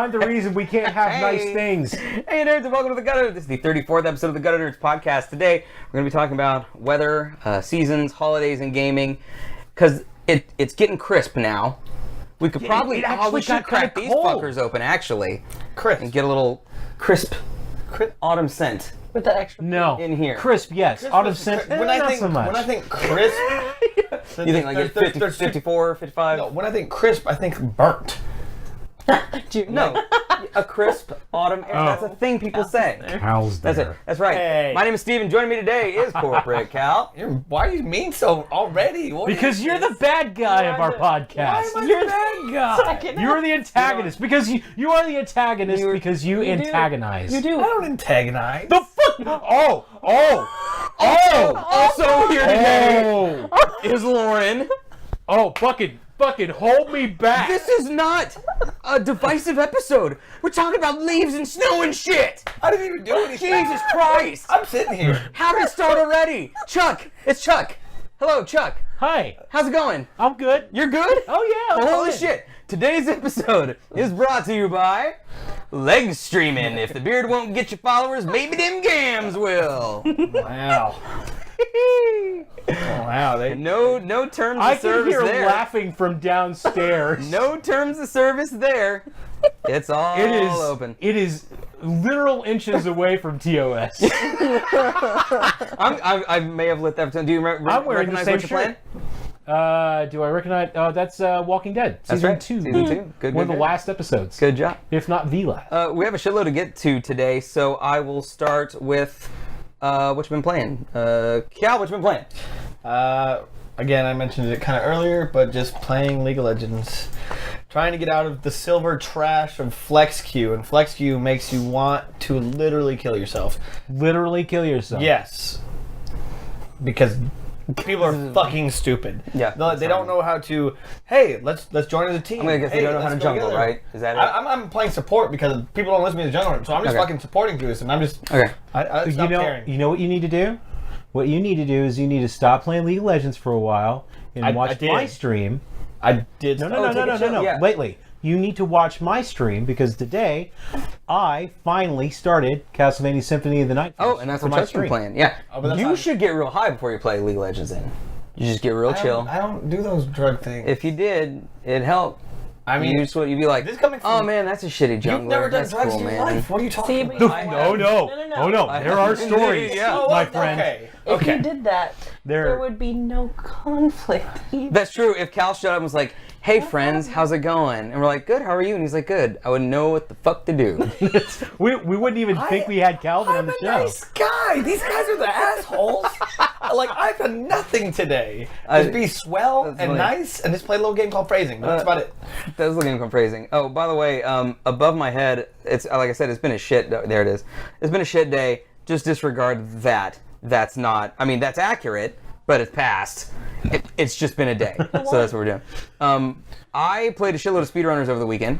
I'm the reason we can't have nice things. Hey nerds, and welcome to The Gut Nerds. This is the 34th episode of The Gut Nerds podcast. Today, we're going to be talking about weather, seasons, holidays, and gaming. Because it's getting crisp now. We could probably we should crack these fuckers open, actually. Crisp. And get a little crisp autumn scent. With that extra in here. Crisp, yes. Crisp Autumn scent, when not I think, so much. When I think crisp... You think like 54, 55? No, when I think crisp, I think burnt. No, a crisp autumn air. That's a thing people say. Cal's there. That's it. That's right. Hey. My name is Steven. Joining me today is Corporate Cal. Why are you mean so already? Because you're the bad guy of our podcast. You're the bad guy. You're the antagonist because you are the antagonist because you antagonize. You do. I don't antagonize. The fuck? Also here today is Lauren. Fucking hold me back. This is not a divisive episode. We're talking about leaves and snow and shit. I didn't even do anything. Jesus Christ. I'm sitting here. How did it start already? Chuck. It's Chuck. Hello, Chuck. Hi, How's it going? I'm good. You're good? Oh yeah. I'm Holy fine. shit. Today's episode is brought to you by Leg Streaming. If the beard won't get you followers, maybe them gams will. Wow. Wow. No terms I of can service hear there. laughing from downstairs. No terms of service there. It's all It is open. It is literal inches away from TOS. I may have lit that. Do you I'm wearing the recognize same what you're playing? shirt. Do I recognize? Oh, that's Walking Dead, season right. 2. Season 2. Good. One of the last episodes, Good job. if not the last. We have a shitload to get to today, so I will start with what you've been playing. Cal, what you been playing? Again, I mentioned it kind of earlier, but just playing League of Legends. Trying to get out of the silver trash of Flex Queue, and Flex Queue makes you want to literally kill yourself. Literally kill yourself. Yes. Because people are fucking stupid. Yeah, They don't know how to, hey, let's join as a team. I'm gonna guess hey, you don't know how to let's go jungle, together. right? Is that it? I'm playing support because people don't listen to me as jungler, so I'm just Okay. fucking supporting through this, and I'm just... Okay. I stop caring. You know what you need to do? What you need to do is you need to stop playing League of Legends for a while and I watch did. my stream. I did... No. Yeah. Lately, you need to watch my stream because today I finally started Castlevania Symphony of the Night. Oh, and that's for what my Chuck's been stream. playing. Yeah. Oh, but that's You not- should get real high before you play League of Legends in. You just get real chill. I don't do those drug things. If you did, it'd help. I mean, You'd be like, this coming oh from- man, that's a shitty jungler. you've never done That's drugs cool, in your man. life. What are you talking See, about? but No. No. Oh no, there are Indeed, stories, yeah. my friend. Okay. If Okay. you did that, there would be no conflict. That's true. If Cal showed up and was like, hey friends, how's it going? And we're like, good, how are you? And he's like, good. I wouldn't know what the fuck to do. We wouldn't even think we had Calvin on the show. I'm a nice guy. These guys are the assholes. Like, I've done nothing today. Just be swell and funny. nice and just play a little game called Phrasing. That's about it. That's looking for phrasing. Oh, by the way, above my head, it's like I said, it's been a shit. There it is. It's been a shit day. Just disregard that. That's not. I mean, that's accurate, but it's past. It's just been a day. So that's what we're doing. I played a shitload of speedrunners over the weekend.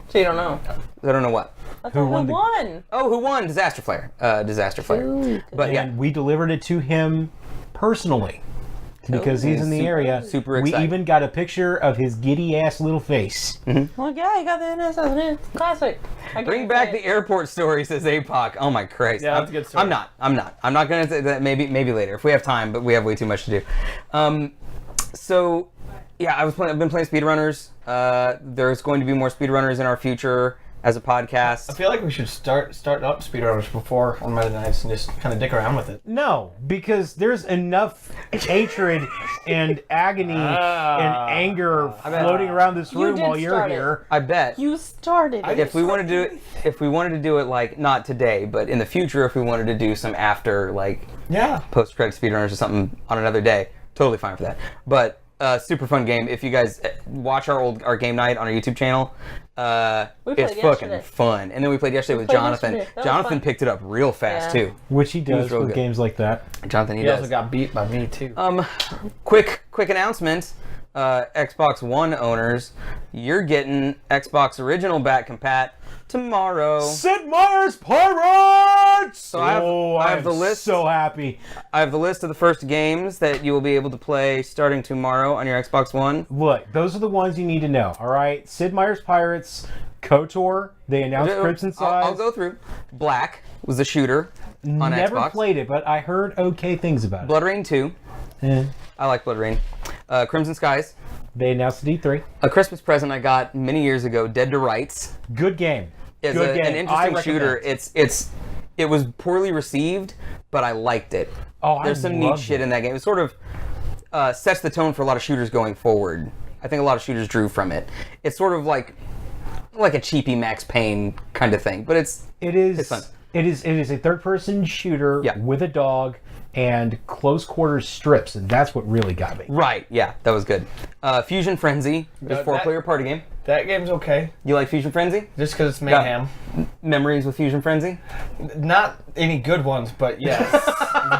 So you don't know. I don't know what. Who won? Oh, who won? Disaster Flare. Disaster Flare. Ooh, But yeah. And we delivered it to him personally because he's in the area. Super We excited. even got a picture of his giddy ass little face. Well, yeah, you got the NSS. Classic. Bring back the airport story, says APOC. Oh my Christ. Yeah, that's a good story. I'm not going to say that. Maybe later if we have time, but we have way too much to do. So yeah, I've been playing speedrunners. There's going to be more speedrunners in our future as a podcast. I feel like we should start up speedrunners before on Monday nights and just kind of dick around with it. No, because there's enough hatred and agony and anger floating around this room did while you're start it. here. I bet. You started it. If we wanted to do it like not today, but in the future, if we wanted to do some after like Yeah. post-credit speedrunners or something on another day, totally fine for that. But super fun game. If you guys watch our game night on our YouTube channel, played it's fucking yesterday. fun. And then we played yesterday with played Jonathan. yesterday. That was Jonathan fun. picked it up real fast Yeah. too. Which he does real with good. games like that. Jonathan, he He does. also got beat by me too. Quick announcement. Xbox One owners, you're getting Xbox Original Bat Compat tomorrow. Sid Meier's Pirates! So I have the I'm list. so happy. I have the list of the first games that you will be able to play starting tomorrow on your Xbox One. Look, those are the ones you need to know, all right? Sid Meier's Pirates KOTOR. They announced Crimson Skies. I'll go through. Black was the shooter on Never Xbox. played it, but I heard okay things about it. Blood Rain 2. Eh. I like Blood Rain. Crimson Skies. They announced it E3. A Christmas present I got many years ago. Dead to Rights. Good game. Is Good game. an interesting I shooter. recommend. It was poorly received, but I liked it. Oh, There's some neat loved shit it. in that game. It sort of sets the tone for a lot of shooters going forward. I think a lot of shooters drew from it. It's sort of like a cheapy Max Payne kind of thing, but it's fun. It is a third-person shooter Yeah. with a dog and close quarters strips, and that's what really got me. right. Yeah, that was good. Fusion Frenzy is a that- 4-player party game. That game's okay, You like Fusion Frenzy? just because it's mayhem. Memories with Fusion Frenzy? Not any good ones, but yes.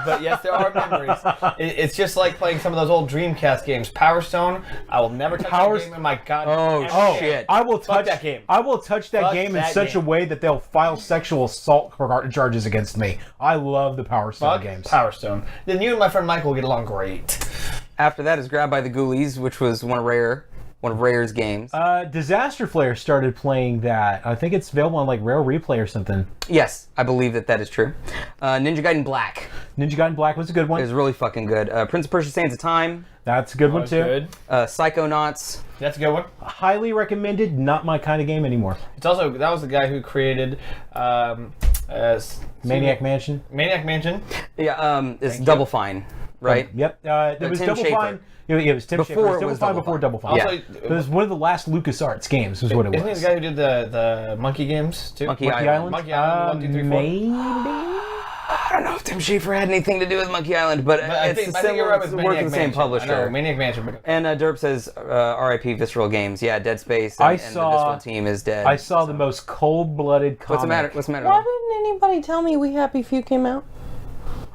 But yes, there are memories. It's just like playing some of those old Dreamcast games. Power Stone, I will never touch Power that game in my goddamn Oh, life. shit. I will Fuck touch that game. I will touch that Fuck game in that such a game. way that they'll file sexual assault charges against me. I love the Power Stone Fuck games. Power Stone. Then you and my friend Michael will get along great. After that is Grabbed by the Ghoulies, which was one of Rare's games. Disaster Flare started playing that. I think it's available on like Rare Replay or something. Yes, I believe that is true. Ninja Gaiden Black Ninja Gaiden Black was a good one. is really fucking good. Prince of Persia: Sands of Time. That's a good one That's too. good. Psychonauts. That's a good one. Highly recommended. Not my kind of game anymore. It's also that was the guy who created Maniac Mansion. Maniac Mansion. Yeah, it's Double Fine, right? Yep. It was Tim Double Schafer. Fine. Yeah, it was Tim Before Schafer. It it was Double was Fine Double before Fine. Double Fine. Yeah. Also, It was one of the last LucasArts games, is what it Isn't he was. the guy who did the Monkey games too? Monkey Monkey Island? Monkey Island, 1, 2, 3, 4. Maybe? I don't know if Tim Schafer had anything to do with Monkey Island, but I it's think you're right with work Maniac with the same Mansion. I know, publisher. Maniac Mansion. But And Derp says R.I.P. Visceral Games. Yeah, Dead Space I and the saw- Visceral team is dead. I saw the most cold-blooded comic. What's the matter? What's the matter? Why didn't anybody tell me We Happy Few came out?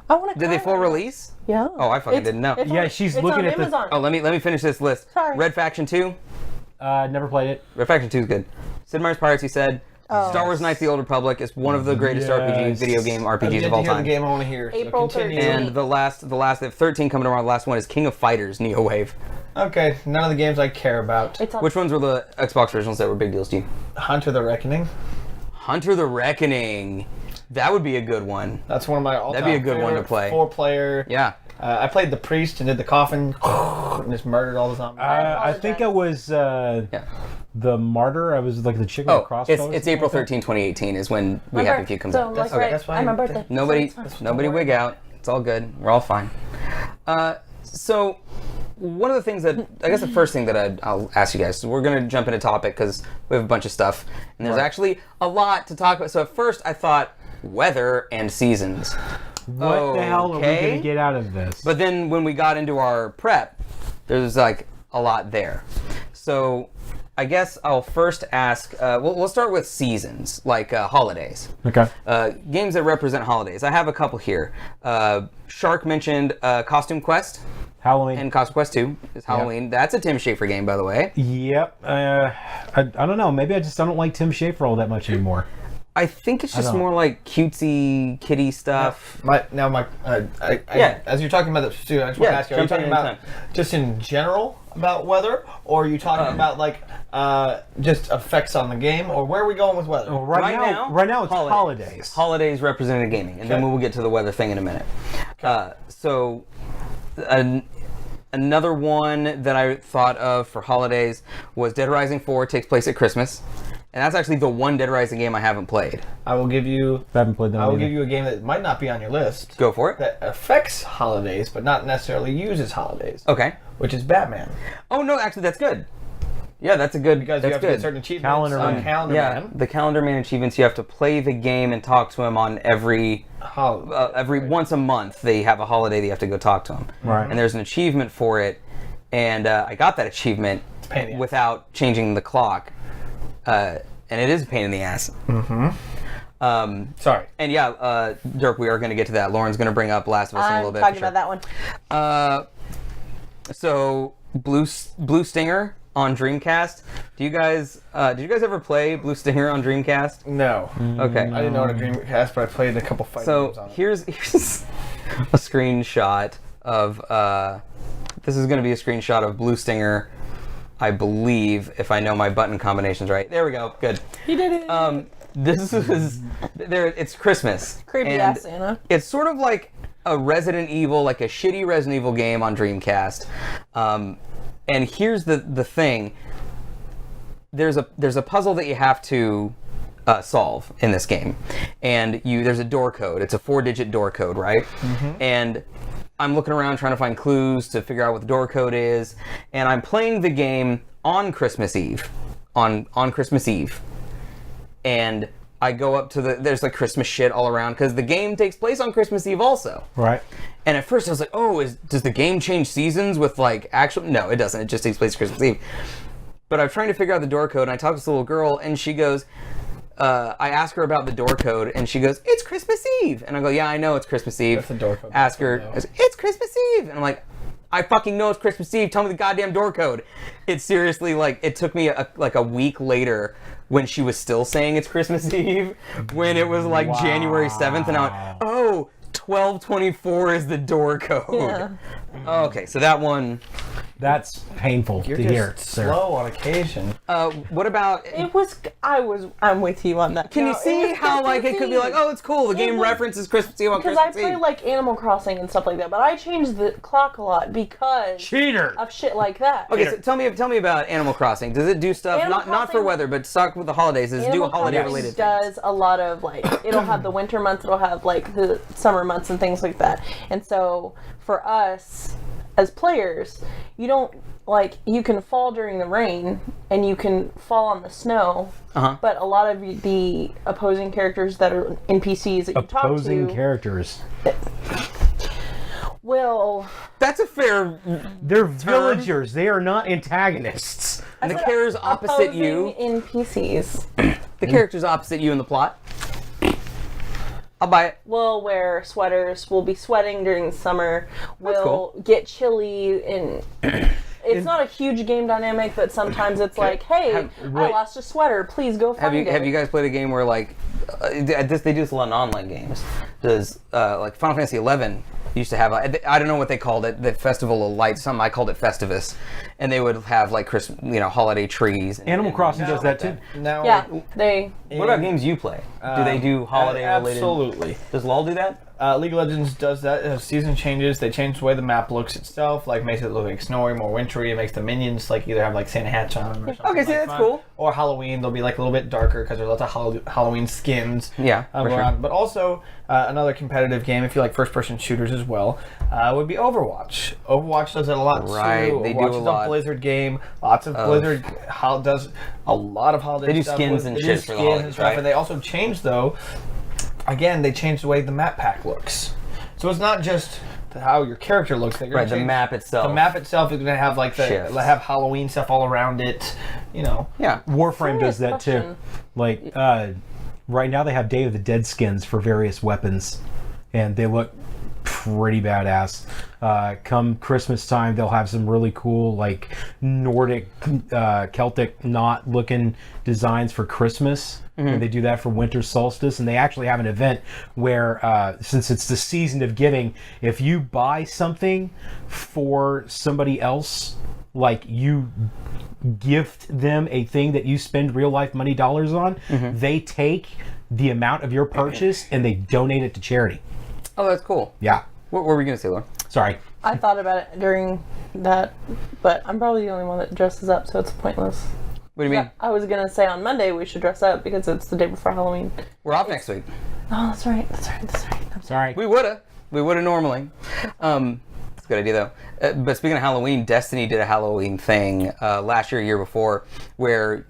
I want to. Did they full release? Yeah. Oh, I fucking didn't know. Yeah, she's looking on at the- Amazon. Oh, let me finish this list. Sorry. Red Faction 2. Never played it. Red Faction 2 is good. Sid Meier's Pirates, he said. Star Wars Knights of the Old Republic is one of the greatest Yes. video game I've RPGs yet of to all hear time. the game I want to hear. So April continue. 13th. And the last, they have 13 coming tomorrow. The last one is King of Fighters, Neo Wave. Okay, none of the games I care about. It's on. Which ones were the Xbox originals that were big deals to you? Hunter the Reckoning. Hunter the Reckoning. That would be a good one. That's one of my all-time That'd be a good one to favorite play. 4-player. Yeah. I played the priest and did the coffin and just murdered all the zombies. I think I was Yeah. the martyr. I was like the chick with the Oh, crossbow. it's April 13, 2018 is when We Happy Few comes so, out. Like, okay, right, that's fine. I'm my birthday. Nobody So it's fine. nobody wig out. It's all good. We're all fine. So one of the things that I guess the first thing that I'll ask you guys, so we're gonna jump into topic because we have a bunch of stuff and there's actually a lot to talk about. So at first I thought weather and seasons. what the hell are we Okay. going to get out of this? But then when we got into our prep, there's like a lot there. So I guess I'll first ask. We'll start with seasons, like holidays. okay. Games that represent holidays. I have a couple here. Shark mentioned Costume Quest, Halloween. and Costume Quest 2 is Halloween. That's a Tim Schafer game, by the way. Yep. I don't know. Maybe I don't like Tim Schafer all that much anymore. I think it's just don't know. more like cutesy, kitty stuff. Yeah. As you're talking about this too, I just want to Yeah, ask you: Are you jump in talking about anytime. just in general about weather, or are you talking about like just effects on the game, or where are we going with weather? Right now it's holidays. Holidays represented gaming, and then Okay. we will get to the weather thing in a minute. So, another one that I thought of for holidays was Dead Rising 4 takes place at Christmas. And that's actually the one Dead Rising game I haven't played. I will give you. I haven't played that. I will either. give you a game that might not be on your list Go for it. that affects holidays, but not necessarily uses holidays, Okay. which is Batman. Oh no, actually that's good. Yeah, that's a good. Because that's you have good. to get certain achievements Calendar on Man. Calendar Yeah, Man. the Calendar Man achievements. You have to play the game and talk to him on every once a month. They have a holiday that you have to go talk to him. Right. And there's an achievement for it, and I got that achievement pain in the ass. without changing the clock, and it is a pain in the ass. Mm-hmm. Sorry. And yeah, Dirk, we are going to get to that. Lauren's going to bring up Last of Us in a I'm little bit. talking for sure. about that one. So Blue Stinger on Dreamcast. Did you guys ever play Blue Stinger on Dreamcast? No. Okay. I didn't know what a Dreamcast, but I played a couple fighting games So on it. here's a screenshot of this is going to be a screenshot of Blue Stinger. I believe, if I know my button combinations right. There we go. Good. He did it. This was there. It's Christmas. Creepy and ass Santa. It's sort of like a Resident Evil, like a shitty Resident Evil game on Dreamcast. And here's the thing. There's a puzzle that you have to solve in this game, and there's a door code. It's a 4-digit door code, right? Mm-hmm. And I'm looking around trying to find clues to figure out what the door code is, and I'm playing the game on Christmas Eve, on Christmas Eve, and I go up to there's like Christmas shit all around because the game takes place on Christmas Eve also. Right. And at first I was like, oh, does the game change seasons with like actual? No, it doesn't. It just takes place Christmas Eve. But I'm trying to figure out the door code, and I talk to this little girl, and she goes, I ask her about the door code, and she goes, it's Christmas Eve. And I go, yeah, I know it's Christmas Eve. That's the door code. Ask her, it's Christmas Eve. And I'm like, I fucking know it's Christmas Eve. Tell me the goddamn door code. It's seriously like, it took me like a week later when she was still saying it's Christmas Eve, when it was like January 7th, and I went, oh, 12/24 is the door code. Yeah. Okay, so that one. That's painful You're to just hear, sir. slow on occasion. What about? I'm with you on that. Can you see how like it could be like, oh, it's cool. The game references Christmas Eve on Because I Christmas play Eve. like Animal Crossing and stuff like that, but I change the clock a lot because Cheater. of shit like that. Okay, so tell me about Animal Crossing. Does it do stuff Animal not for Crossing- weather, but stuck with the holidays? Does it do Animal holiday Crossing related things? does a lot of like it'll have the winter months, it'll have like the summer months and things like that. And so for us as players, you don't like you can fall during the rain and you can fall on the snow. Uh-huh. But a lot of the opposing characters that are NPCs that you Opposing talk to characters. will That's a fair. They're villagers. They are not antagonists. And the characters opposite you. NPCs The characters opposite you in the plot. I'll buy it. will wear sweaters, will be sweating during the summer, will get chilly, and it's not a huge game dynamic, but sometimes it's like, hey, I lost a sweater, please go find it. Have you guys played a game where like they do this a lot in online games? Does like Final Fantasy 11 used to have I don't know what they called it, the Festival of Lights, something I called it Festivus, and they would have like Christmas, holiday trees. Animal Crossing does that too. Now, Yeah, they. What about games you play? Do they do holiday related? Absolutely. Does LoL do that? League of Legends does that. As season changes, they change the way the map looks itself. Like makes it look like snowy, more wintry. It makes the minions like either have like Santa hats on or something. Okay, see, like that's fun. cool. Or Halloween, they'll be like a little bit darker because there's lots of Halloween skins. Yeah, for sure. around. But also another competitive game, if you like first-person shooters as well, would be Overwatch. Overwatch does it a lot Right, too. they do Overwatch a is lot a Blizzard game. Lots of Blizzard does a lot of holiday They do stuff. skins and They do shit for the skins holidays, and stuff, right? And they also changed though. Again, they changed the way the map pack looks. So it's not just how your character looks. They're gonna Right, the change- map itself. The map itself is going to have like Shifts. have Halloween stuff all around it. You know. Yeah. Warframe does that Serious too. Like right now they have Day of the Dead skins for various weapons, and they look pretty badass. Come Christmas time, they'll have some really cool like Nordic, Celtic knot looking designs for Christmas. And they do that for winter solstice, and they actually have an event where, since it's the season of giving, if you buy something for somebody else, like you gift them a thing that you spend real life money dollars on, they take the amount of your purchase and they donate it to charity. Oh, that's cool. Yeah. What were we gonna say, Laura? Sorry. I thought about it during that, but I'm probably the only one that dresses up, so it's pointless. What do you mean? I was gonna say on Monday we should dress up because it's the day before Halloween. We're off next week. Oh, that's right. I'm Sorry. We woulda normally. It's a good idea though. But speaking of Halloween, Destiny did a Halloween thing last year, year before, where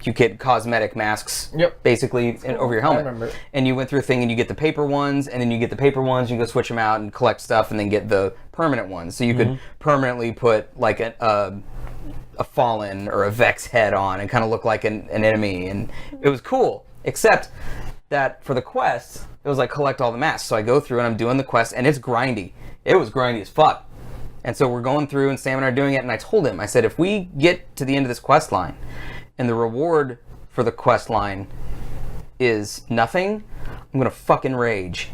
you get cosmetic masks, basically over your helmet. I remember it. And you went through a thing, and you get the paper ones, and then you get the paper ones. You go switch them out and collect stuff, and then get the permanent ones. So you could permanently put like a Fallen or a Vex head on and kind of look like an enemy, and it was cool. Except that for the quest, it was like collect all the masks. So I go through and I'm doing the quest, and it's grindy. It was grindy as fuck. And so we're going through, and Sam and I are doing it, and I told him, I said, if we get to the end of this quest line, and the reward for the quest line is nothing, I'm gonna fucking rage.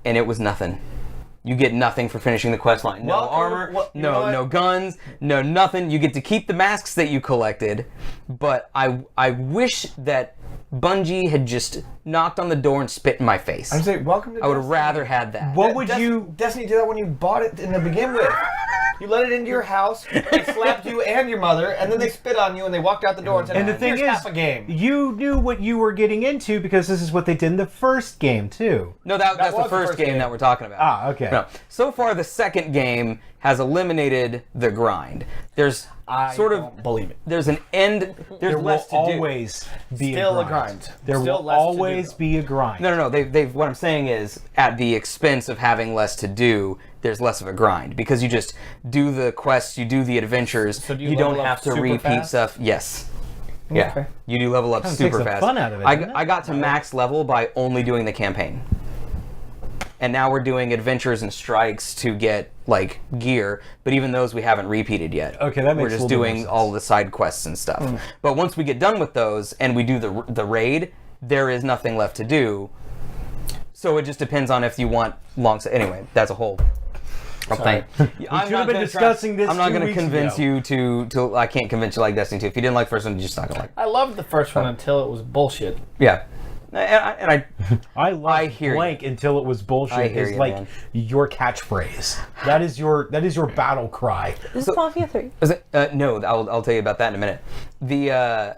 And it was nothing. you get nothing for finishing the quest line. No Well, armor, well, you know what? no guns, no nothing. You get to keep the masks that you collected, but I wish that Bungie had just knocked on the door and spit in my face. I'm saying, welcome to I would have Destiny. rather had that. What would you? Destiny did that when you bought it in the begin with. You let it into your house, they slapped you and your mother, and then they spit on you and they walked out the door and said, And the thing "Here's is, half a game." you knew what you were getting into because this is what they did in the first game too. No, that's the was first game that we're talking about. Ah, okay. No. So far, the second game has eliminated the grind. There's I sort don't of believe it. there's an end. There's There will less to do. always be Still a a grind. grind. There Still will less to do, always though. be a grind. No. They've. What I'm saying is, at the expense of having less to do, there's less of a grind because you just do the quests, you do the adventures. So do you you don't level up have to super repeat fast? stuff. Yes. Yeah. Okay. You do level up Kinda super takes the fast. fun out of it, doesn't it? I got to max level by only doing the campaign. And now we're doing adventures and strikes to get like gear, but even those we haven't repeated yet. Okay, that makes We're a just little bit more doing sense. all the side quests and stuff. But once we get done with those and we do the raid, there is nothing left to do. So it just depends on if you want anyway, that's a whole thing. I'm should have been discussing this I'm not 2 going to weeks convince ago. you to. I can't convince you like Destiny 2. If you didn't like the first one, you're just not going to like it. I loved the first one until it was bullshit. Yeah. And I I loved I hear you. blank until it was bullshit. I hear is you, like man. your catchphrase. That is your battle cry. This is Mafia 3. is it, no, I'll tell you about that in a minute. The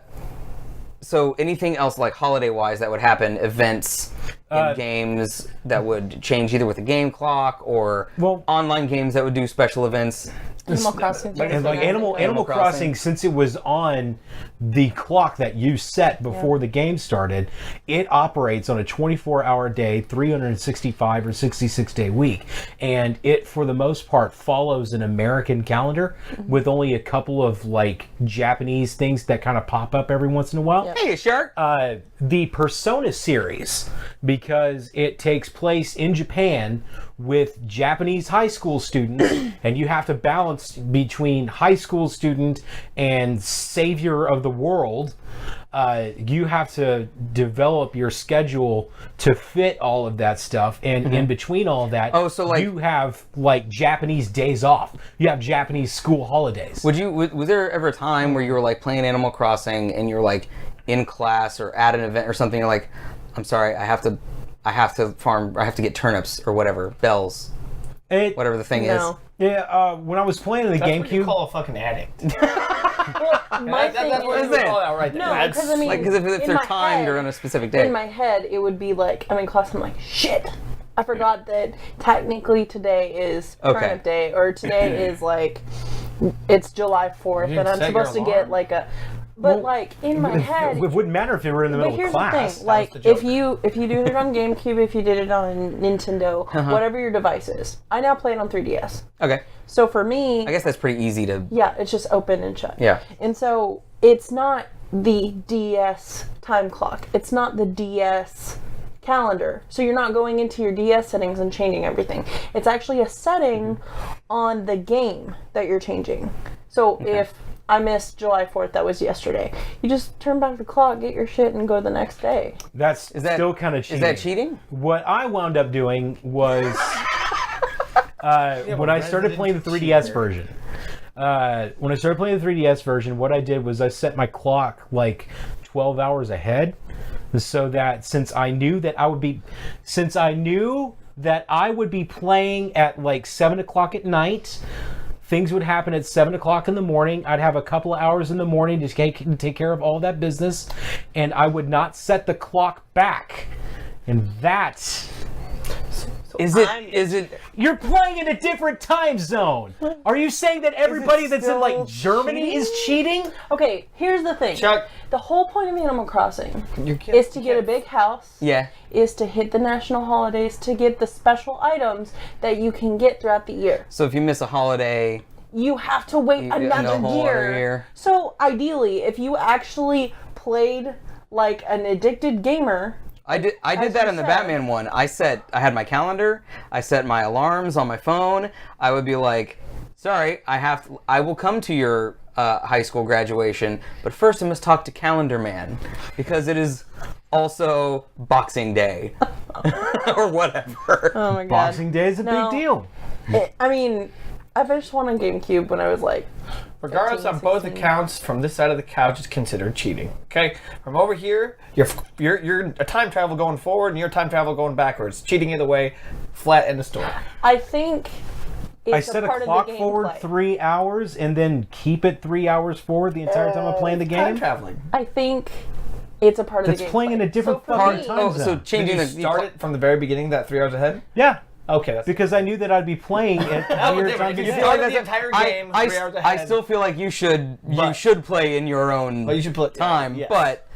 so anything else like holiday wise that would happen, events in games that would change either with a game clock or Well- online games that would do special events. Animal Crossing. And like Animal Crossing, since it was on the clock that you set before the game started, it operates on a 24-hour day, 365 or 66-day week, and it for the most part follows an American calendar with only a couple of like Japanese things that kind of pop up every once in a while. Yeah. Hey, Shark. The Persona series, because it takes place in Japan with Japanese high school students, and you have to balance between high school student and savior of the world. You have to develop your schedule to fit all of that stuff, and in between all of that, Oh, so, like- you have like Japanese days off. You have Japanese school holidays. Was there ever a time where you were like playing Animal Crossing and you're like in class or at an event or something? You're like, I'm sorry, I have to farm. I have to get turnips or whatever, bells, whatever the thing No. Yeah, when I was playing the That's what you GameCube, call a fucking addict. My thing That's what is, you would call it out right there. no, That's- because I mean, like because if in they're my timed or head- on a specific day. in my head, it would be like I'm in class. I'm like, shit. I forgot that technically today is Okay. turnip day, or today is like it's July 4th, You and I'm set your supposed to alarm. get like a. But like in my head, it wouldn't matter if you were in the but middle here's of class. the thing: like the joke. if you do it on GameCube, if you did it on Nintendo, whatever your device is, I now play it on 3DS. Okay, So for me, I guess that's pretty easy to. yeah, it's just open and shut. Yeah. And so it's not the DS time clock. It's not the DS calendar. So you're not going into your DS settings and changing everything. It's actually a setting on the game that you're changing. So if I missed July 4th, that was yesterday, you just turn back the clock, get your shit, and go the next day. That's that- still kind of cheating. Is that cheating? What I wound up doing was when I started playing the 3DS version. When I started playing the 3DS version, what I did was I set my clock like 12 hours ahead, so that since I knew that I would be playing at like 7 o'clock at night. Things would happen at 7 o'clock in the morning. I'd have a couple of hours in the morning to take care of all that business, and I would not set the clock back. And that Is it? you're playing in a different time zone. Are you saying that everybody that's in like still Germany is cheating? Okay, here's the thing. Chuck. The whole point of Animal Crossing You can't- is to get a big house. Yeah. Is to hit the national holidays, to get the special items that you can get throughout the year. So if you miss a holiday, You have to wait get another a whole other year. So ideally, if you actually played like an addicted gamer, I did As that you in the said. Batman one. I had my calendar. I set my alarms on my phone. I would be like, sorry, I will come to your high school graduation. But first, I must talk to Calendar Man because it is also Boxing Day or whatever. Oh my god. Boxing Day is a No. big deal. I mean, I finished one on GameCube when I was like, Regardless, 15, on both 16. accounts, from this side of the couch, it's considered cheating. Okay, from over here, you're a time travel going forward, and you're time travel going backwards. Cheating either way, flat end of story. I think it's I set a part clock of the forward gameplay. 3 hours and then keep it 3 hours forward the entire time I'm playing the Time game. traveling. I think it's a part of That's the game. playing in a different so for fucking me, time Oh, zone. so Did changing you the start it from the very beginning, that 3 hours ahead? Yeah, Okay, that's because I knew that I'd be playing at weird different. times If of you day. start the entire game I 3 hours I ahead. still feel like you should But- play in your own But you should play time, yes. but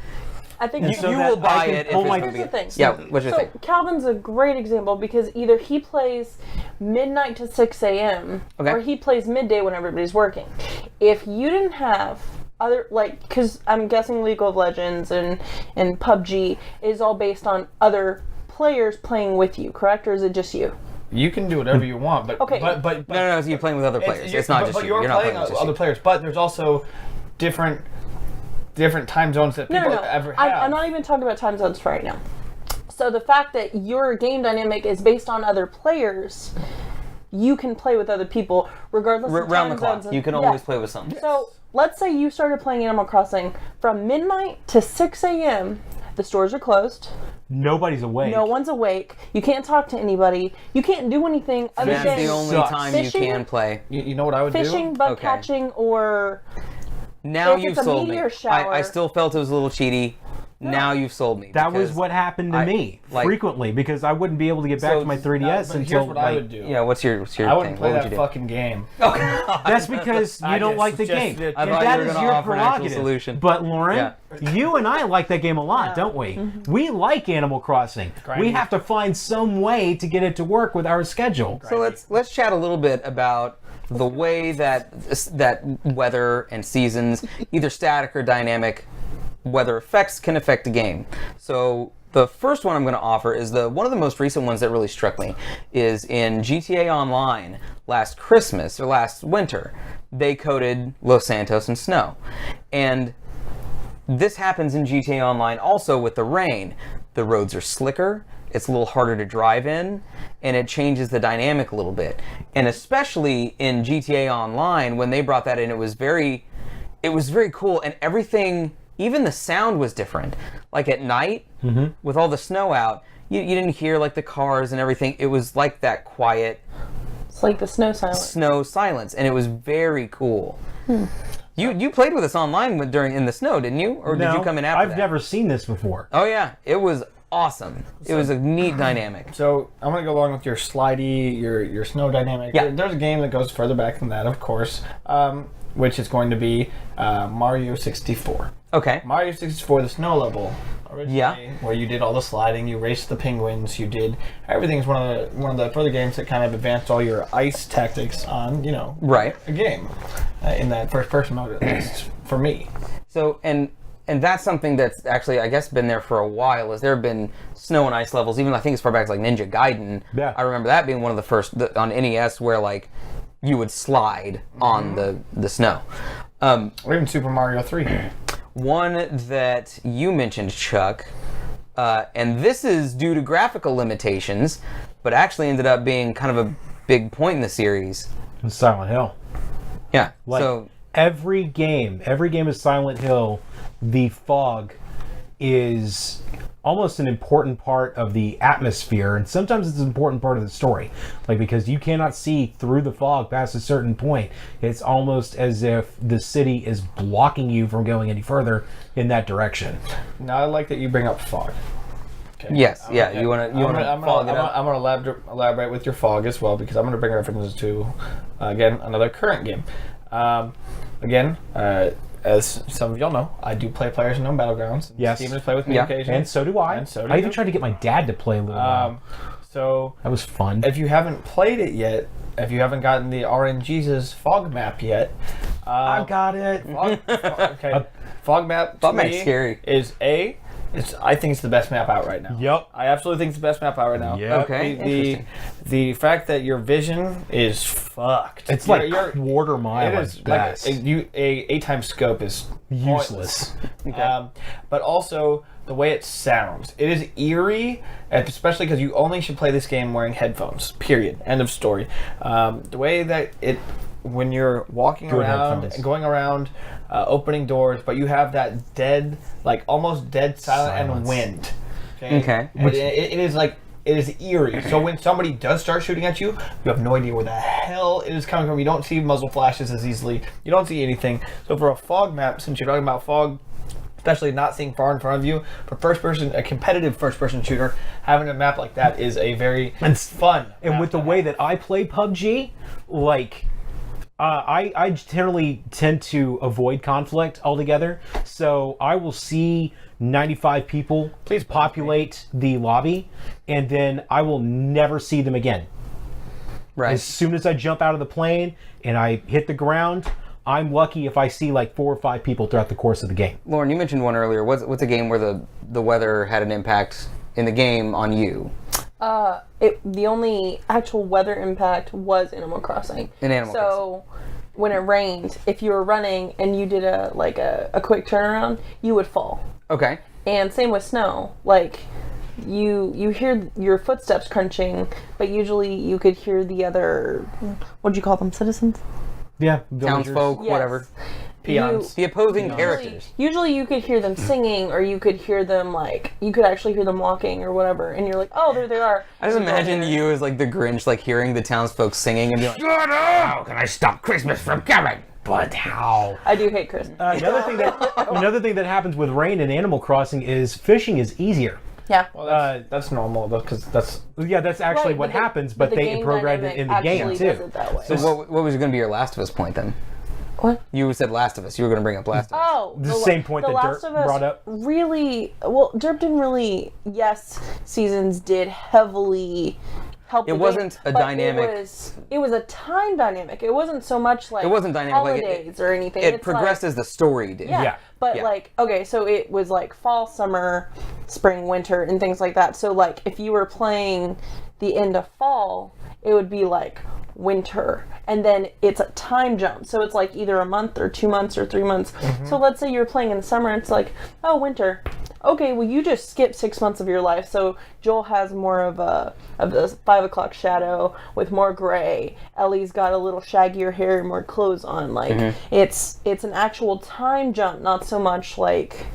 I think And it's so you that will buy I can it if pull it's my- gonna Here's be. the thing. Yeah, what's your so thing? Calvin's a great example because either he plays midnight to 6 a.m. Okay. or he plays midday when everybody's working. If you didn't have other, like, because I'm guessing League of Legends and PUBG is all based on other players playing with you, correct? Or is it just you? You can do whatever you want, but Okay. but No, so you're playing with other players. It's not but, just but you. You're You're not playing playing with just other you. players, but there's also different time zones that No, people no, no. ever have. I'm not even talking about time zones for right now. So the fact that your game dynamic is based on other players, you can play with other people regardless of Round time the clock. zones. and- You can yeah. always play with someone. So let's say you started playing Animal Crossing from midnight to 6 a.m. The stores are closed. Nobody's awake. No one's awake. You can't talk to anybody. You can't do anything other That's than the only sucks. time Fishing? you can play. You know what I would fishing, do? bug Okay. catching, or Now If you've it's a sold me. meteor shower- I still felt it was a little cheaty. Now you've sold me. That was because- what happened to me like- frequently because I wouldn't be able to get back So, to my But 3DS here's until what like, I would do. Yeah, what's your I thing? wouldn't play What that would you fucking game. That's because you I don't just like the game. suggested it. I And thought you that were is gonna your offer an actual prerogative. solution. But Lauren, Yeah. you and I like that game a lot, don't we? We like Animal Crossing. We Grindy. have to find some way to get it to work with our schedule. So let's chat a little bit about the way that weather and seasons, either static or dynamic, weather effects can affect a game. So the first one I'm going to offer is one of the most recent ones that really struck me is in GTA Online last Christmas or last winter. They coated Los Santos in snow, and this happens in GTA Online also with the rain. The roads are slicker, it's a little harder to drive in, and it changes the dynamic a little bit. And especially in GTA Online, when they brought that in, it was very cool, and everything, even the sound was different. Like at night, with all the snow out, you didn't hear like the cars and everything. It was like that quiet it's like the snow silence. snow silence, and it was very cool. You played with us online in the snow, didn't you? Or did you come in after I've that? never seen this before. Oh yeah, it was awesome. It was a neat dynamic. So I'm gonna go along with your slidey, your snow dynamic. Yeah. There's a game that goes further back than that, of course, which is going to be Mario 64. Okay. Mario 64, the snow level, originally, Yeah. where you did all the sliding, you raced the penguins, you did everything's one of the further games that kind of advanced all your ice tactics on Right. a game in that first person mode, at least for me. So and that's something that's actually I guess been there for a while. Is there have been snow and ice levels, even I think as far back as like Ninja Gaiden. Yeah. I remember that being one of the first on NES where like you would slide on the snow. Or even Super Mario 3. One that you mentioned, Chuck, and this is due to graphical limitations, but actually ended up being kind of a big point in the series. Silent Hill. Yeah. Like so every game of Silent Hill, the fog is almost an important part of the atmosphere, and sometimes it's an important part of the story. Like, because you cannot see through the fog past a certain point. It's almost as if the city is blocking you from going any further in that direction. Now I like that you bring up fog. Okay. yes, I'm yeah. gonna- You want to I'm fog it gonna, up. I'm gonna elaborate with your fog as well, because I'm gonna bring references to again another current game. As some of y'all know, I do play PlayerUnknown Battlegrounds. Yes. Steven has played with me Yeah. occasionally. And so do I. And so do I even you. tried to get my dad to play a little while. So That was fun. if you haven't played it yet, if you haven't gotten the RNGesus fog map yet, I got it. okay. Fog map to Fog map's me scary. is I think it's the best map out right now. Yep. I absolutely think it's the best map out right now. Yep. Okay. The fact that your vision is fucked. It's like You're- quarter mile it at is best. like a 8x scope is Useless. but also the way it sounds. It is eerie, especially because you only should play this game wearing headphones. Period. End of story. The way that when you're walking Good around headphones. and going around, opening doors, but you have that dead, like almost dead silence. And Silence. wind. Okay. And it is like. It is eerie. So when somebody does start shooting at you, you have no idea where the hell it is coming from. You don't see muzzle flashes as easily. You don't see anything. So for a fog map, since you're talking about fog, especially not seeing far in front of you, for a competitive first-person shooter, having a map like that is a very fun. And map with the to way have. that I play PUBG, like, I generally tend to avoid conflict altogether. So I will see 95 people Please populate the lobby, and then I will never see them again. Right. As soon as I jump out of the plane and I hit the ground, I'm lucky if I see like 4 or 5 people throughout the course of the game. Lauren, you mentioned one earlier. What's a game where the weather had an impact in the game on you? The only actual weather impact was Animal Crossing. In Animal so when it rained, if you were running and you did a quick turnaround, you would fall. Okay. And same with snow. Like you hear your footsteps crunching, but usually you could hear the other, what do you call them, citizens? Yeah, villagers. Townsfolk, Yes. whatever. Peons. The opposing characters. Usually you could hear them singing, or you could hear them you could actually hear them walking or whatever, and you're like, oh, there they are. I just And you go imagine there. you as like the Grinch, like hearing the townsfolk singing and being like, Shut up! How can I stop Christmas from coming? But how? I do hate Christmas. Another thing that happens with rain in Animal Crossing is fishing is easier. Yeah. Well, that's normal because that's Yeah, that's actually Right, what but happens, the but they game programmed it dynamic in the game actually does too. it that way. so what was going to be your Last of Us point then? What? You said Last of Us. You were going to bring up Last of Us. Oh, The same point the that Last Dirt of Us brought up. Really, well, Derp didn't really. Yes, seasons did heavily help. It the wasn't game, a but dynamic- It was a time dynamic. It wasn't so much like It wasn't dynamic, like, holidays or anything. It It's progressed like, as the story did. yeah. Yeah. But Yeah. like, okay, so it was like fall, summer, spring, winter, and things like that. So like, if you were playing the end of fall, it would be like winter, and then it's a time jump. So it's like either a month or 2 months or 3 months. So let's say you're playing in the summer, it's like, oh, winter. Okay, well, you just skipped 6 months of your life. So Joel has more of the 5 o'clock shadow with more gray. Ellie's got a little shaggier hair and more clothes on. Like it's an actual time jump, not so much like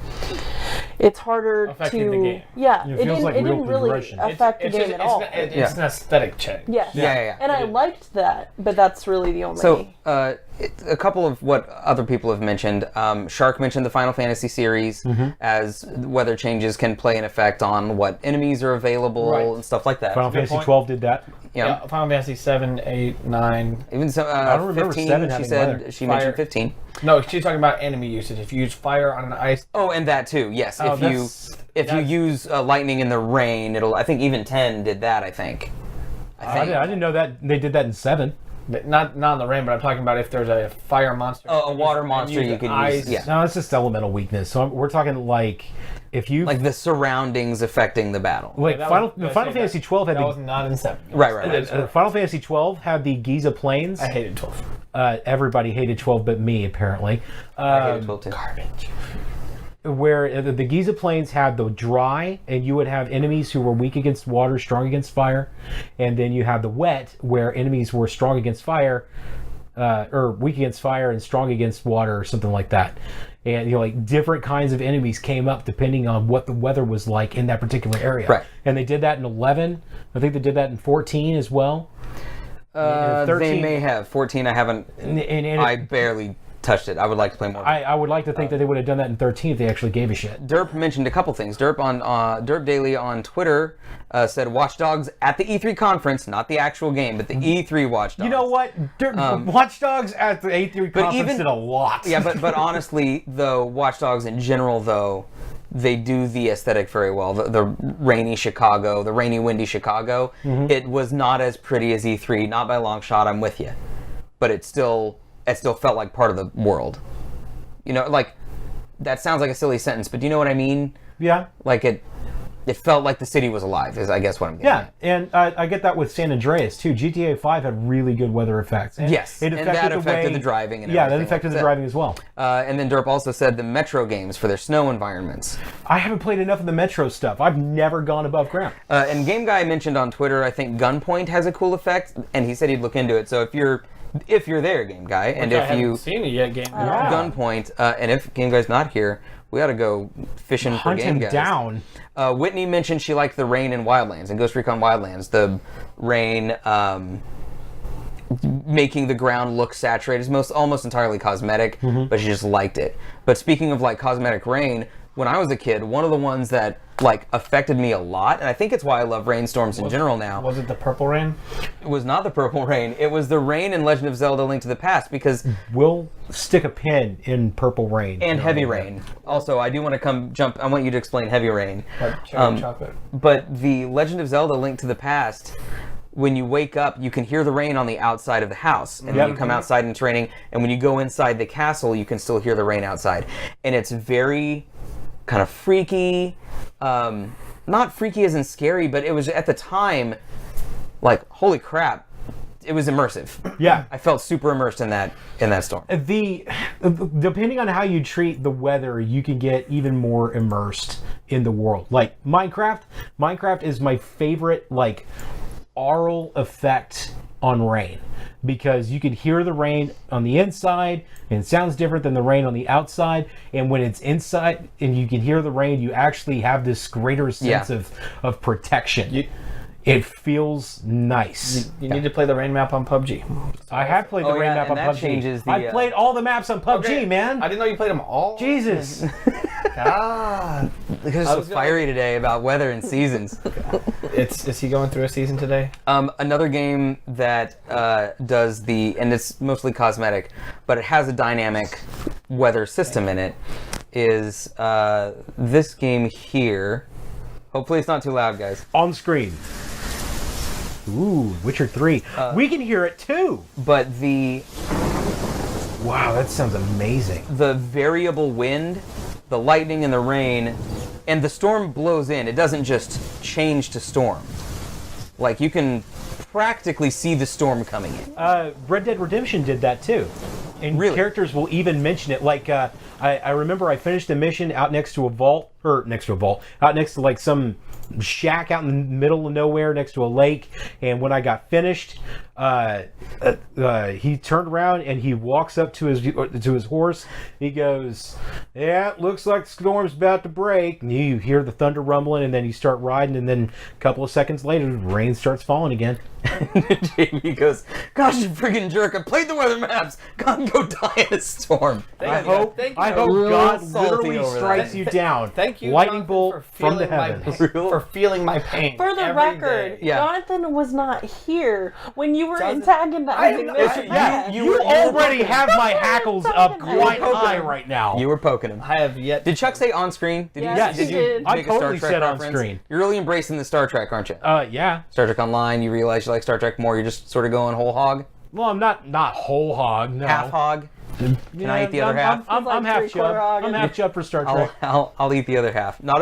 it's harder Affecting to the game. yeah. It feels like it real didn't really progression. affect the game at all. It's an aesthetic change. Yes. Yeah. And I liked that, but that's really the only. So, a couple of what other people have mentioned. Shark mentioned the Final Fantasy series as weather changes can play an effect on what enemies are available Right. and stuff like that. Final Good Fantasy point. 12 did that. Yeah. Final Fantasy 7, 8, 9. Even so, don't remember 15, 7 she having said, weather. she Fire. mentioned 15. No, she's talking about enemy usage. If you use fire on an ice, Oh, and that too, yes. Oh, if you that's- use lightning in the rain, it'll, I think even 10 did that, I think. I didn't know that they did that in 7. but not in the rain. But I'm talking about if there's a fire monster. Oh, a water and monster you the could ice. use, yeah. No, it's just elemental weakness. So we're talking like if you Like the surroundings affecting the battle. like That Final was- Final Fantasy 12 had That was the not in 7. Right. Final Fantasy 12 had the Giza Plains. I hated 12. Everybody hated 12 but me apparently. I hated 12 too. Garbage. Where the Giza Plains had the dry, and you would have enemies who were weak against water, strong against fire, and then you had the wet, where enemies were strong against fire, or weak against fire and strong against water, or something like that. And like different kinds of enemies came up depending on what the weather was like in that particular area. Right. And they did that in 11. I think they did that in 14 as well. They 13 may have. 14, I haven't. And I barely touched it. I would like to play more. I would like to think that they would have done that in 13 if they actually gave a shit. Derp mentioned a couple things. Derp on Derp Daily on Twitter said Watch Dogs at the E3 conference, not the actual game, but the E3 Watch Dogs. You know what? Watch Dogs at the A3 conference even- did a lot. Yeah, but honestly, though, Watch Dogs in general, though, they do the aesthetic very well. The rainy Chicago, the rainy, windy Chicago, it was not as pretty as E3, not by a long shot. I'm with you, but it still felt like part of the world. You know, like that sounds like a silly sentence, but do you know what I mean? Yeah. Like it felt like the city was alive. Is I guess what I'm getting. Yeah, and I get that with San Andreas too. GTA 5 had really good weather effects. And Yes, and that affected the driving and yeah, that everything affected like the that. driving as well. And then Derp also said the Metro games for their snow environments. I haven't played enough of the Metro stuff. I've never gone above ground. And Game Guy mentioned on Twitter, I think Gunpoint has a cool effect, and he said he'd look into it. So if you're there, Game Guy, and I if haven't you seen it yet, game. Yeah. Gunpoint, and if Game Guy's not here, we ought to go fishing for Hunt Game him Guys. down. Whitney mentioned she liked the rain in Wildlands, in Ghost Recon Wildlands. The rain making the ground look saturated is almost entirely cosmetic, but she just liked it. But speaking of like cosmetic rain, when I was a kid, one of the ones that like affected me a lot, and I think it's why I love rainstorms in general now, Was it the purple rain? it was not the purple rain. It was the rain in Legend of Zelda: Link to the Past, because We'll stick a pin in Purple Rain. and heavy rain. Also, I do want to jump. I want you to explain heavy rain. Like cherry chocolate. But the Legend of Zelda: Link to the Past, when you wake up, you can hear the rain on the outside of the house, and then you come outside and it's raining. And when you go inside the castle, you can still hear the rain outside, and it's very kind of freaky. Not freaky as in scary, but it was at the time like holy crap. It was immersive. Yeah. I felt super immersed in that storm. Depending on how you treat the weather, you can get even more immersed in the world. Like Minecraft is my favorite like aural effect on rain, because you can hear the rain on the inside and it sounds different than the rain on the outside, and when it's inside and you can hear the rain, you actually have this greater sense of protection. It feels nice. You need to play the rain map on PUBG. I have played the Oh, rain yeah, map on and that PUBG. changes the, I've played all the maps on PUBG, man. I didn't know you played them all. Jesus. God. Because I it's was so gonna- fiery today about weather and seasons. Is he going through a season today? Another game that does and it's mostly cosmetic, but it has a dynamic weather system in it, is this game here. Hopefully it's not too loud, guys. On screen. Ooh, Witcher 3. We can hear it too. But Wow, that sounds amazing. the variable wind, the lightning and the rain, and the storm blows in. It doesn't just change to storm. Like, you can practically see the storm coming in. Red Dead Redemption did that too. And Really? characters will even mention it. Like, I remember I finished a mission out next to a vault, out next to like some shack out in the middle of nowhere next to a lake. And when I got finished, he turned around and he walks up to his horse. He goes, "Yeah, it looks like the storm's about to break." And you hear the thunder rumbling, and then you start riding, and then a couple of seconds later, the rain starts falling again. Jamie goes, "Gosh, you freaking jerk! I played the weather maps. God, go die in a storm." I hope thank you. Real God salty literally over strikes that. you down. Thank you, Lightning Jonathan, bolt for from the feeling my heavens. pain- for feeling my pain. For the every record, day. Yeah. Jonathan was not here when you were Jonathan- antagonizing I- Mr. I- Matt. You already have my hackles up quite poking high him. right now. You were poking him. I have yet. Did Chuck say on screen? Did Yes, did he you did. I make a totally Star Trek said on reference? screen. You're really embracing the Star Trek, aren't you? Yeah. Star Trek Online, you realize you like Star Trek more. You're just sort of going whole hog, Well, I'm not whole hog. No. half hog. Can I eat the other half? I'm Like half three-quarter chub. hog I'm and- half chub for Star I'll, Trek. I'll eat the other half. Not